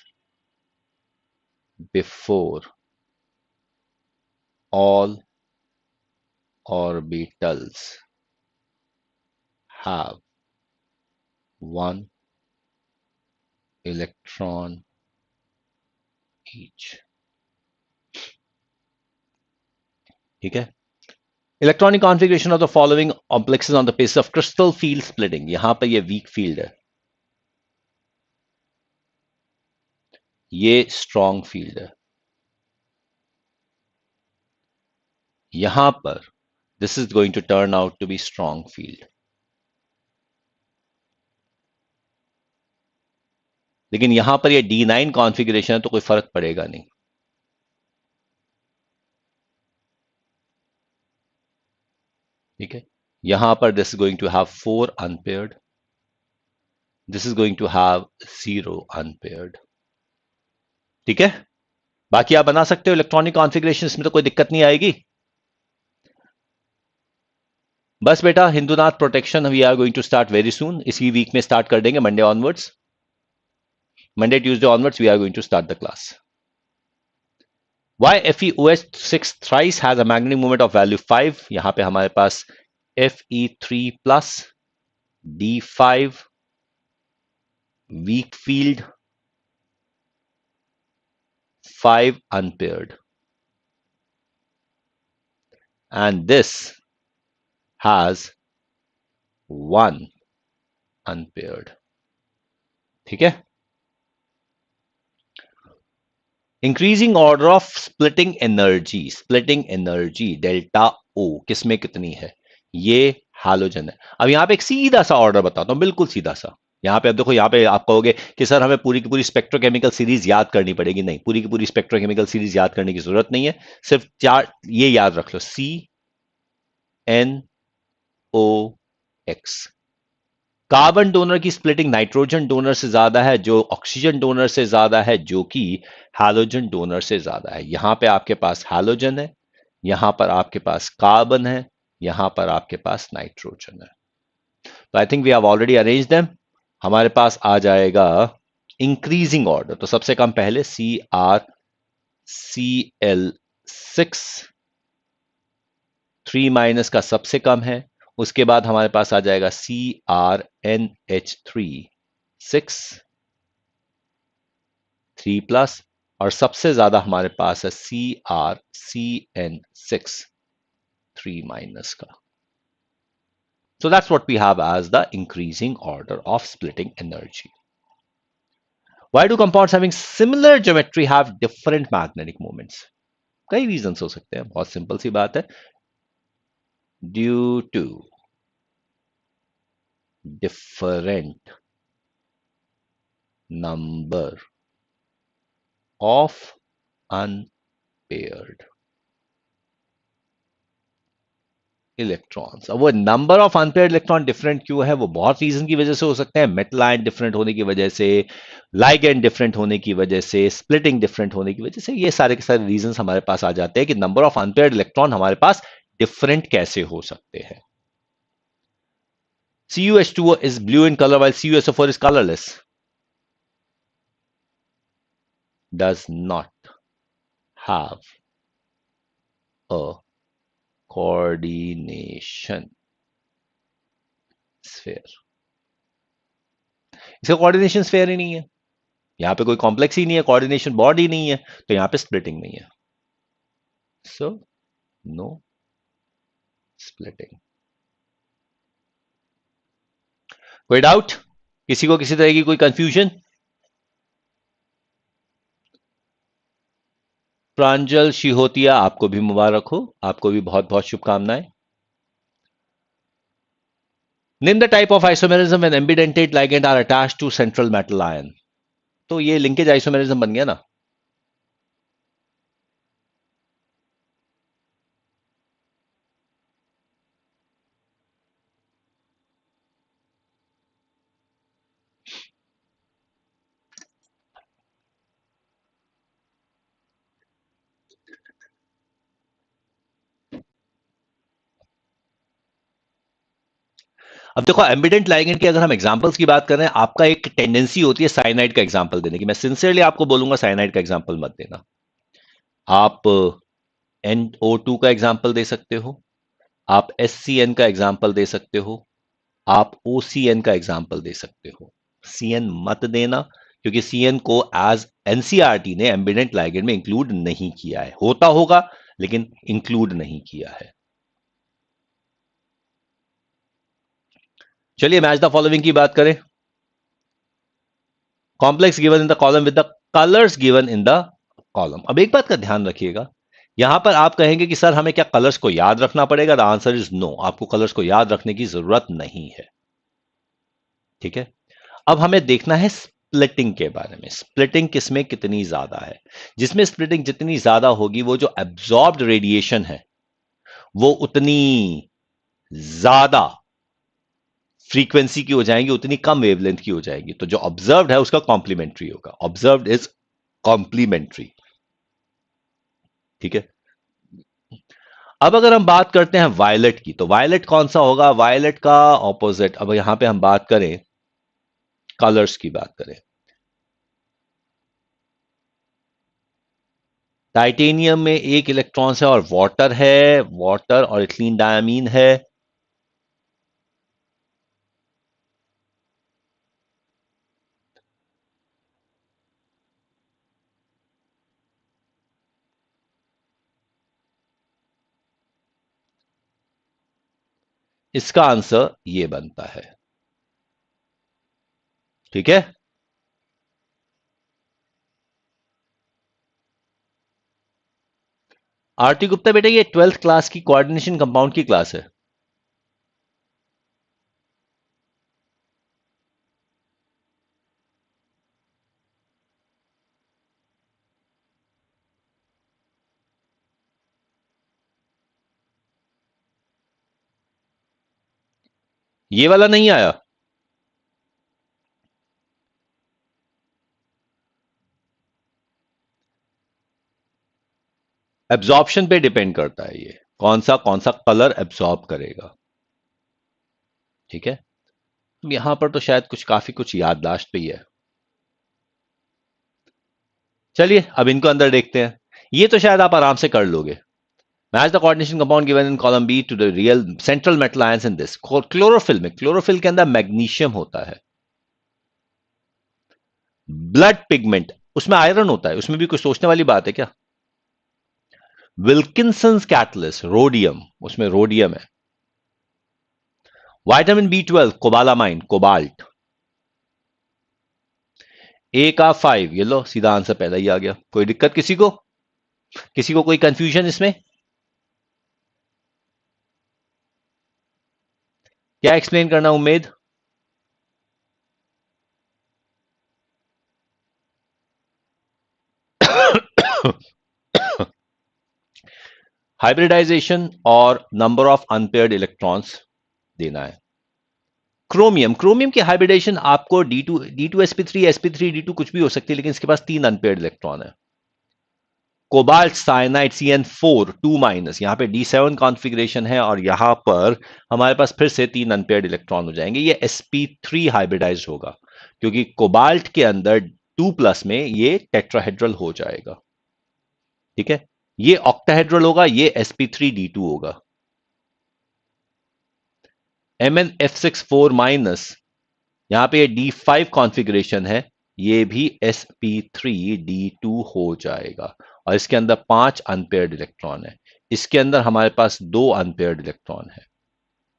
before all orbitals have one electron each. ठीक है? Electronic configuration of the following complexes on the basis of crystal field splitting. यहां पर ये weak field है, ये strong field है. यहां पर this is going to turn out to be strong field. लेकिन यहां पर ये D9 कॉन्फ़िगरेशन है तो कोई फर्क पड़ेगा नहीं. ठीक है? यहां पर this is going to have 4 unpaired. This is going to have 0 unpaired. ठीक है? बाकी आप बना सकते हो इलेक्ट्रॉनिक कॉन्फ़िगरेशन, इसमें तो कोई दिक्कत नहीं आएगी. बस बेटा, हिंदूनाथ protection we are going to start very soon. इसी वीक में स्टार्ट कर देंगे, Monday onwards. Monday, Tuesday onwards, we are going to start the class. Why FeOH6 thrice has a magnetic moment of value 5? यहां पे हमारे पास Fe3 plus D5 weak field 5 unpaired, and this has 1 unpaired. ठीक है? Increasing order of splitting energy delta O किसमें कितनी है? ये halogen है. अब यहां पे एक सीधा सा ऑर्डर बताता हूं, बिल्कुल सीधा सा. यहां पे अब देखो, यहां पे आप कहोगे कि सर हमें पूरी की पूरी स्पेक्ट्रोकेमिकल सीरीज याद करनी पड़ेगी. नहीं, पूरी की पूरी स्पेक्ट्रोकेमिकल सीरीज याद करने की जरूरत नहीं है. सिर्फ 4 ये याद रख लो, CNOX. कार्बन डोनर की स्प्लिटिंग नाइट्रोजन डोनर से ज्यादा है, जो ऑक्सीजन डोनर से ज्यादा है, जो कि हैलोजन डोनर से ज्यादा है. यहां पे आपके पास हैलोजन है, यहां पर आपके पास कार्बन है, यहां पर आपके पास नाइट्रोजन है. तो I think we have already arrange them. हमारे पास आ जाएगा इंक्रीजिंग ऑर्डर. तो सबसे कम पहले CrCl6, 3 का सबसे कम है. उसके बाद हमारे पास आ जाएगा CrNH3 6 3+, और सबसे ज्यादा हमारे पास है CrCN6 3- का. So that's what we have as the increasing order of splitting energy. Why do compounds having similar geometry have different magnetic moments? कई reasons हो सकते हैं. बहुत सिंपल सी बात है. Due to different number of unpaired electrons. अब वो number of unpaired electron different क्यों है? वो बहुत रीजन की वजह से हो सकते हैं. मेटल आयन डिफरेंट होने की वजह से, लाइगेंड डिफरेंट होने की वजह से, स्प्लिटिंग डिफरेंट होने की वजह से. ये सारे के सारे रीजन हमारे पास आ जाते हैं कि नंबर ऑफ अनपेयर्ड इलेक्ट्रॉन हमारे पास डिफरेंट कैसे हो सकते हैं. CuH2O is blue in color while CuSO4 is colorless. Does not have a coordination sphere. इसका कोऑर्डिनेशन स्फीयर ही नहीं है. यहां पे कोई कॉम्प्लेक्स ही नहीं है, कोऑर्डिनेशन बॉर्ड ही नहीं है, तो यहां पे स्प्लिटिंग नहीं है. So no splitting. कोई डाउट? किसी को किसी तरह की कोई कंफ्यूजन? प्रांजल शिहोतिया, आपको भी मुबारक हो, आपको भी बहुत बहुत शुभकामनाएं। Name the type of isomerism when ambidentated ligand are attached to central metal ion. तो ये लिंकेज आइसोमेरिज्म बन गया ना। अब देखो, एम्बिडेंट लाइगेंड की अगर हम एग्जांपल्स की बात करें, आपका एक टेंडेंसी होती है साइनाइड का एग्जांपल देने की। मैं सिंसियरली आपको बोलूंगा साइनाइड का एग्जांपल मत देना। आप NO2 का एग्जांपल दे सकते हो, आप SCN का एग्जांपल दे सकते हो, आप OCN का एग्जांपल दे सकते हो। CN मत देना, क्योंकि CN को एज NCERT ने एम्बिडेंट लाइगेंड में इंक्लूड नहीं किया है। होता होगा लेकिन इंक्लूड नहीं किया है। चलिए मैच द फॉलोइंग की बात करें। Complex given in the column with the colours given in the column. अब एक बात का ध्यान रखिएगा, यहां पर आप कहेंगे कि सर हमें क्या कलर्स को याद रखना पड़ेगा? द आंसर इज नो, आपको कलर्स को याद रखने की जरूरत नहीं है। ठीक है, अब हमें देखना है स्प्लिटिंग के बारे में। स्प्लिटिंग किसमें कितनी ज्यादा है? जिसमें स्प्लिटिंग जितनी ज्यादा होगी, वो जो एब्जॉर्ब्ड रेडिएशन है वो उतनी ज्यादा फ्रीक्वेंसी की हो जाएंगी, उतनी कम वेवलेंथ की हो जाएगी। तो जो ऑब्जर्व्ड है उसका कॉम्प्लीमेंट्री होगा। Observed is complementary. ठीक है, अब अगर हम बात करते हैं वायलेट की, तो वायलेट कौन सा होगा? वायलेट का ऑपोजिट। अब यहां पे हम बात करें, कलर्स की बात करें, टाइटेनियम में एक इलेक्ट्रॉन है और वाटर है, वाटर और इथिलीन डायमीन है। इसका आंसर ये बनता है। ठीक है, आरती गुप्ता बेटा, ये 12th क्लास की कोऑर्डिनेशन कंपाउंड की क्लास है। ये वाला नहीं आया? एब्जॉर्प्शन पे डिपेंड करता है, ये कौन सा कलर एब्जॉर्ब करेगा। ठीक है, यहां पर तो शायद कुछ काफी कुछ याददाश्त पे ही है। चलिए अब इनको अंदर देखते हैं। ये तो शायद आप आराम से कर लोगे। Match the coordination compound given in column B to the real central metal ions in this. Chlorophyll में, क्लोरोफिल के अंदर मैग्नीशियम होता है। ब्लड पिगमेंट, उसमें आयरन होता है। उसमें भी कुछ सोचने वाली बात है क्या? विल्किंसंस कैटलिस्ट, रोडियम, उसमें रोडियम है। Vitamin B12, cobalamin, cobalt. A का 5, ये लो सीधा आंसर पहले ही आ गया। कोई दिक्कत किसी को? किसी को कोई कंफ्यूजन इसमें? क्या एक्सप्लेन करना उम्मीद? हाइब्रिडाइजेशन और नंबर ऑफ अनपेयर्ड इलेक्ट्रॉन्स देना है। क्रोमियम, क्रोमियम की हाइब्रिडेशन आपको D2 sp3 कुछ भी हो सकती है, लेकिन इसके पास 3 अनपेयर्ड इलेक्ट्रॉन है। कोबाल्ट साइनाइड CN4 2 माइनस, यहां पे D7 कॉन्फ़िगरेशन है और यहां पर हमारे पास फिर से 3 अनपेयर्ड इलेक्ट्रॉन हो जाएंगे। ये sp3 हाइब्रिडाइज होगा, क्योंकि कोबाल्ट के अंदर 2 प्लस में ये टेट्राहेड्रल हो जाएगा। ठीक है, ये ऑक्टाहेड्रल होगा, ये sp3D2 होगा। MnF6 4 माइनस, यहां पे ये D5 कॉन्फ़िगरेशन है, ये भी sp3D2 हो जाएगा। और इसके अंदर 5 अनपेयर्ड इलेक्ट्रॉन है। इसके अंदर हमारे पास 2 अनपेयर्ड इलेक्ट्रॉन है।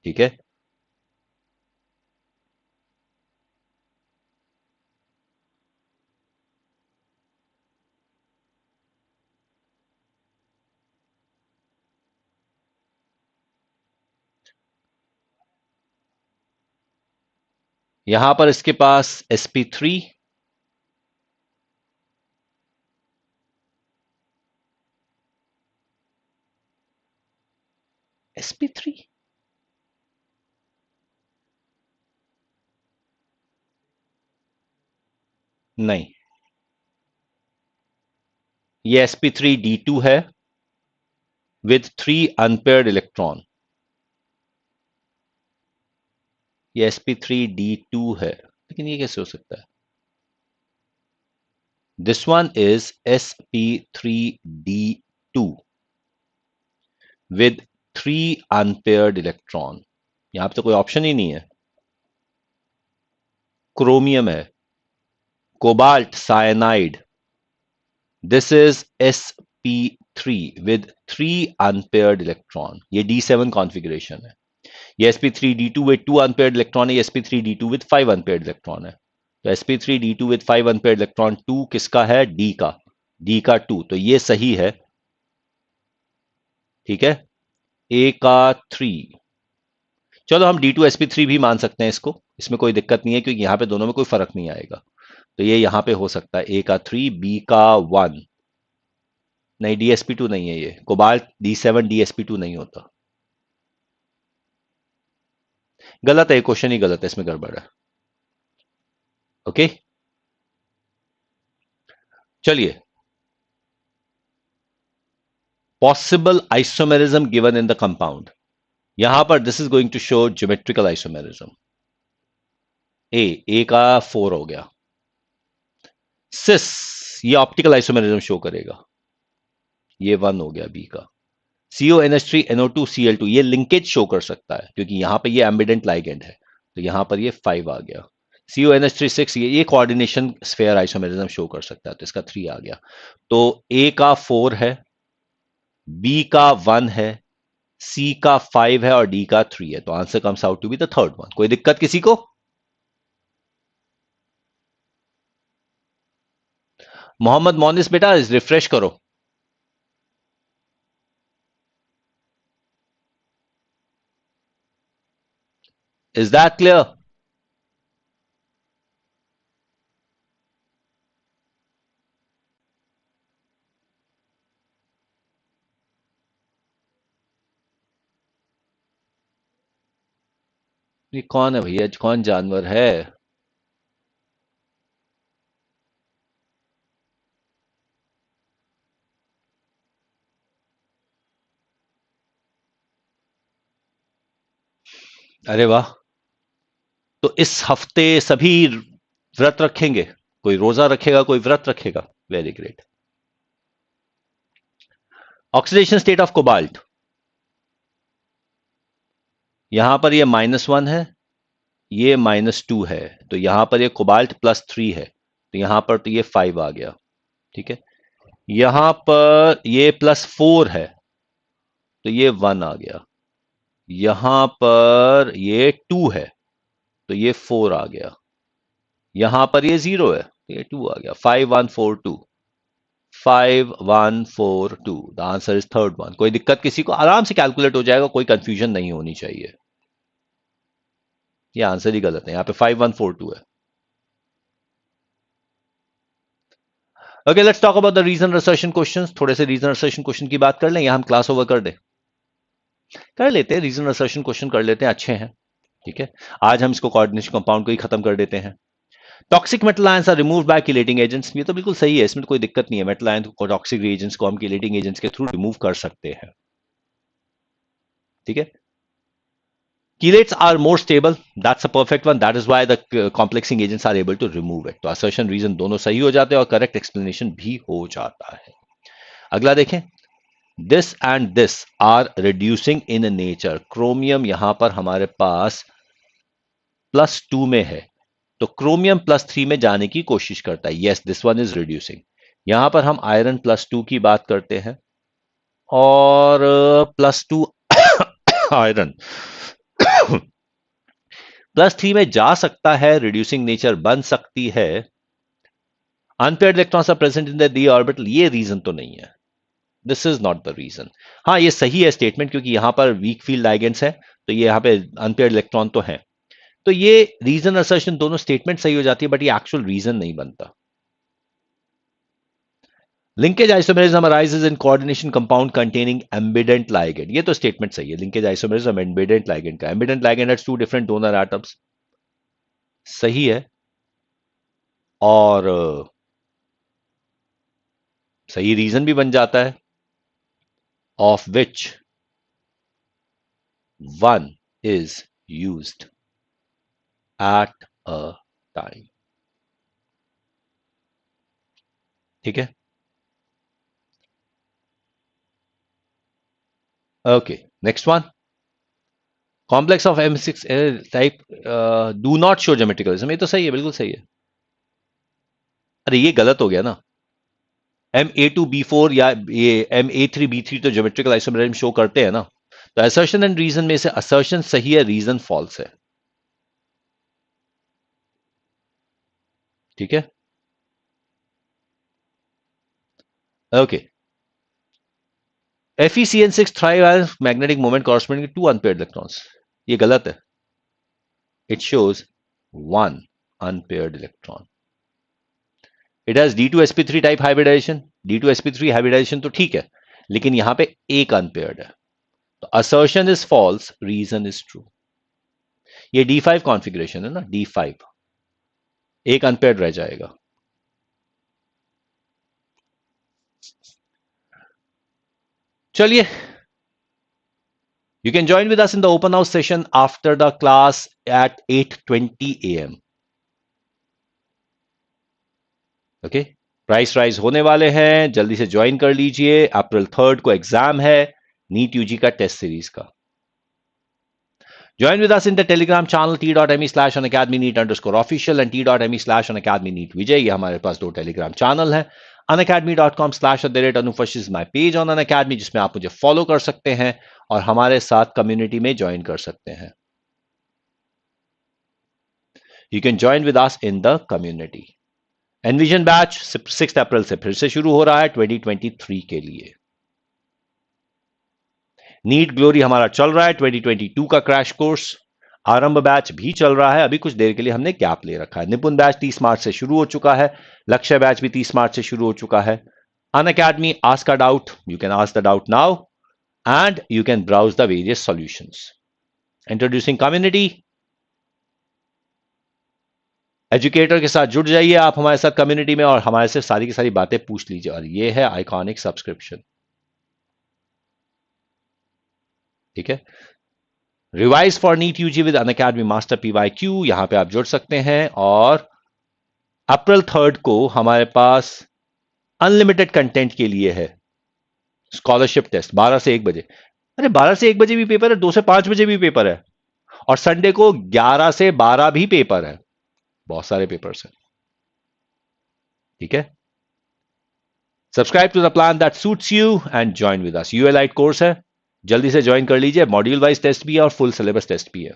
ठीक है, यहां पर इसके पास sp3, sp3 नहीं, ये sp3d2 है विथ 3 अनपेयर्ड इलेक्ट्रॉन। ये sp3d2 है, लेकिन ये कैसे हो सकता है? This one is sp3d2 with 3 unpaired electron. यहां पे तो कोई ऑप्शन ही नहीं है। क्रोमियम है, cobalt cyanide, this is sp3 with 3 unpaired electron. ये d7 कॉन्फ़िगरेशन है। ये sp3d2 विद 2 अनपेयर्ड इलेक्ट्रॉन है, ये sp3d2 विद 5 अनपेयर्ड इलेक्ट्रॉन है। तो sp3d2 विद 5 अनपेयर्ड इलेक्ट्रॉन 2 किसका है? d का 2, तो ये सही है। ठीक है, a का 3। चलो हम d2sp3 भी मान सकते हैं इसको, इसमें कोई दिक्कत नहीं है क्योंकि यहां पे दोनों में कोई फर्क नहीं आएगा। तो ये यहां पे हो सकता है a का 3, b का 1। नहीं, dsp2 नहीं है, ये कोबाल्ट d7 dsp2 नहीं होता। गलत है, क्वेश्चन ही गलत है, इसमें गड़बड़ है। ओके, चलिए, possible isomerism given in the compound. यहां पर this is going to show geometrical isomerism. A का 4 हो गया। सिस, ये ऑप्टिकल आइसोमेरिज्म शो करेगा, ये 1 हो गया बी का। CONH3 NO2 Cl2, ये लिंकेज शो कर सकता है क्योंकि यहां पर ये एम्बिडेंट लाइगेंड है, तो यहां पर ये 5 आ गया। CONH3 6, ये कोऑर्डिनेशन स्फेयर आइसोमेरिज्म शो कर सकता है, तो इसका 3 आ गया। तो ए का 4 है, बी का 1 है, सी का 5 है और डी का 3 है। तो answer comes out to be the third one. कोई दिक्कत किसी को? मोहम्मद मोनिस बेटा रिफ्रेश करो। Is that clear? ये कौन है भैया, कौन जानवर है? अरे वाह, तो इस हफ्ते सभी व्रत रखेंगे, कोई रोजा रखेगा, कोई व्रत रखेगा। Very great. Oxidation state of cobalt, यहां पर ये -1 है, ये -2 है, तो यहां पर ये कोबाल्ट +3 है, तो यहां पर तो ये 5 आ गया। ठीक है, यहां पर ये +4 है, तो ये 1 आ गया। यहां पर ये 2 है, तो ये 4 आ गया। यहां पर ये 0 है, तो ये 2 आ गया। 5142, 5142, the answer is third one. कोई दिक्कत किसी को? आराम से कैलकुलेट हो जाएगा, कोई कंफ्यूजन नहीं होनी चाहिए। ये आंसर ही गलत है, यहां पे 5142 है। Okay, let's talk about the reason assertion questions. थोड़े से रीजन असर्शन क्वेश्चन की बात कर लें, या हम क्लास ओवर कर दें? कर लेते हैं, रीजन असर्शन क्वेश्चन कर लेते हैं, अच्छे हैं। ठीक है, आज हम इसको कोऑर्डिनेशन कंपाउंड को ही खत्म कर देते हैं। Toxic metal ions are removed by chelating agents, ये तो बिल्कुल सही है, इसमें तो कोई दिक्कत नहीं है। मेटल आयन को, टॉक्सिक रिएजेंट्स को हम किलेटिंग एजेंट्स के थ्रू रिमूव कर सकते हैं। ठीक है, chelates are more stable, that's a perfect one, that is why the complexing agents are able to remove it। तो assertion reason दोनों सही हो जाते हैं और करेक्ट एक्सप्लेनेशन भी हो जाता है। अगला देखें, this and this are reducing in nature. Chromium यहां पर हमारे पास +2 में है, तो क्रोमियम +3 में जाने की कोशिश करता है। Yes, this one is reducing. यहां पर हम आयरन +2 की बात करते हैं, और +2 आयरन +3 में जा सकता है, रिड्यूसिंग नेचर बन सकती है। Unpaired electrons are present in the D orbital, ये रीजन तो नहीं है, this is not the reason. हाँ, ये सही है स्टेटमेंट, क्योंकि यहां पर वीक फील्ड लाइगेंड्स है, तो ये यहां पे अनपेयर्ड इलेक्ट्रॉन तो है। तो ये रीजन असर्शन दोनों स्टेटमेंट सही हो जाती है, बट ये एक्चुअल रीजन नहीं बनता। Linkage isomerism arises in coordination compound containing ambident ligand, ये तो स्टेटमेंट सही है। लिंकेज आइसोमेरिज्म एम्बिडेंट लाइगेंड का, ambident ligand has two different donor atoms, सही है। और सही रीजन भी बन जाता है, of which one is used at a time. ठीक है, okay, next one. Complex of M6 type do not show geometrical, ये तो सही है, बिल्कुल सही है। अरे ये गलत हो गया ना, Ma2B4 या ये Ma3B3 तो ज्योमेट्रिकल आइसोमेरिज्म शो करते हैं ना। तो असर्शन एंड रीजन में से असर्शन सही है, रीजन फॉल्स है। ठीक है, okay. FeCN6 thrive magnetic moment corresponding to unpaired electrons, ये गलत है। It shows one unpaired electron. It has D2sp3 type hybridization, D2sp3 hybridization तो ठीक है, लेकिन यहां पे एक अनपेयर्ड है। तो assertion is false, reason is true. ये D5 कॉन्फ़िगरेशन है ना, D5, एक अनपेयर्ड रह जाएगा। चलिए, you can join with us in the open house session after the class at 8:20 a.m. Okay, price rise होने वाले हैं, जल्दी से ज्वाइन कर लीजिए। अप्रैल 3 को एग्जाम है नीट यूजी का टेस्ट सीरीज का। Join with us in the Telegram channel t.me/Unacademy NEET_official and t.me/Unacademy NEET Vijay। ये हमारे पास दो टेलीग्राम चैनल है। Unacademy.com/Anoop Vashishtha my page on Unacademy, जिसमें आप मुझे फॉलो कर सकते हैं और हमारे साथ कम्युनिटी में ज्वाइन कर सकते हैं। You can join with us in the community। Envision batch 6 अप्रैल से फिर से शुरू हो रहा है 2023 के लिए। नीट ग्लोरी हमारा चल रहा है 2022 का क्रैश कोर्स। आरंभ बैच भी चल रहा है, अभी कुछ देर के लिए हमने गैप ले रखा है। निपुण बैच 30 मार्च से शुरू हो चुका है, लक्ष्य बैच भी 30 मार्च से शुरू हो चुका है। Unacademy ask a doubt, you can ask the doubt now and you can browse the various solutions. Introducing community, educator के साथ जुड़ जाइए आप हमारे साथ कम्युनिटी में और हमारे से सारी की सारी बातें पूछ लीजिए। और ये है आइकॉनिक सब्सक्रिप्शन। ठीक है, revise for NEET UG with Unacademy master PYQ, यहां पे आप जुड़ सकते हैं। और अप्रैल 3 को हमारे पास अनलिमिटेड कंटेंट के लिए है स्कॉलरशिप टेस्ट 12 से 1 बजे। अरे 12 से 1 बजे भी पेपर है, 2 से 5 बजे भी पेपर है, और संडे को 11 से 12 भी पेपर है। बहुत सारे पेपर्स हैं। ठीक है, subscribe to the plan that suits you and join with us. यूएलाइट कोर्स है, जल्दी से ज्वाइन कर लीजिए। मॉड्यूल वाइज टेस्ट भी है और फुल सिलेबस टेस्ट भी है।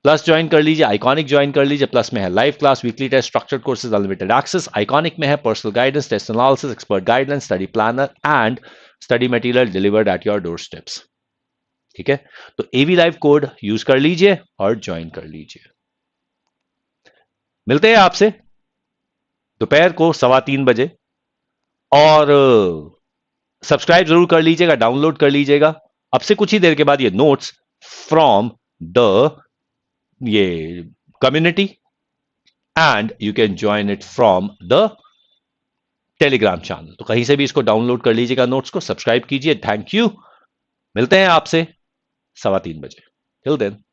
प्लस ज्वाइन कर लीजिए, आइकॉनिक ज्वाइन कर लीजिए। प्लस में है live class, weekly test, structured courses, unlimited access. Iconic में है personal guidance, test analysis, expert guidance, study planner and study material delivered at your doorsteps. ठीक है, तो एवी लाइव कोड यूज कर लीजिए और ज्वाइन कर लीजिए। मिलते हैं आपसे दोपहर को 3:15 बजे। और सब्सक्राइब जरूर कर लीजिएगा, डाउनलोड कर लीजिएगा। अब से कुछ ही देर के बाद ये नोट्स फ्रॉम द ये community and you can join it from the Telegram channel. तो कहीं से भी इसको डाउनलोड कर लीजिएगा, नोट्स को सब्सक्राइब कीजिए। थैंक यू, मिलते हैं आपसे 3:15 बजे। Till then.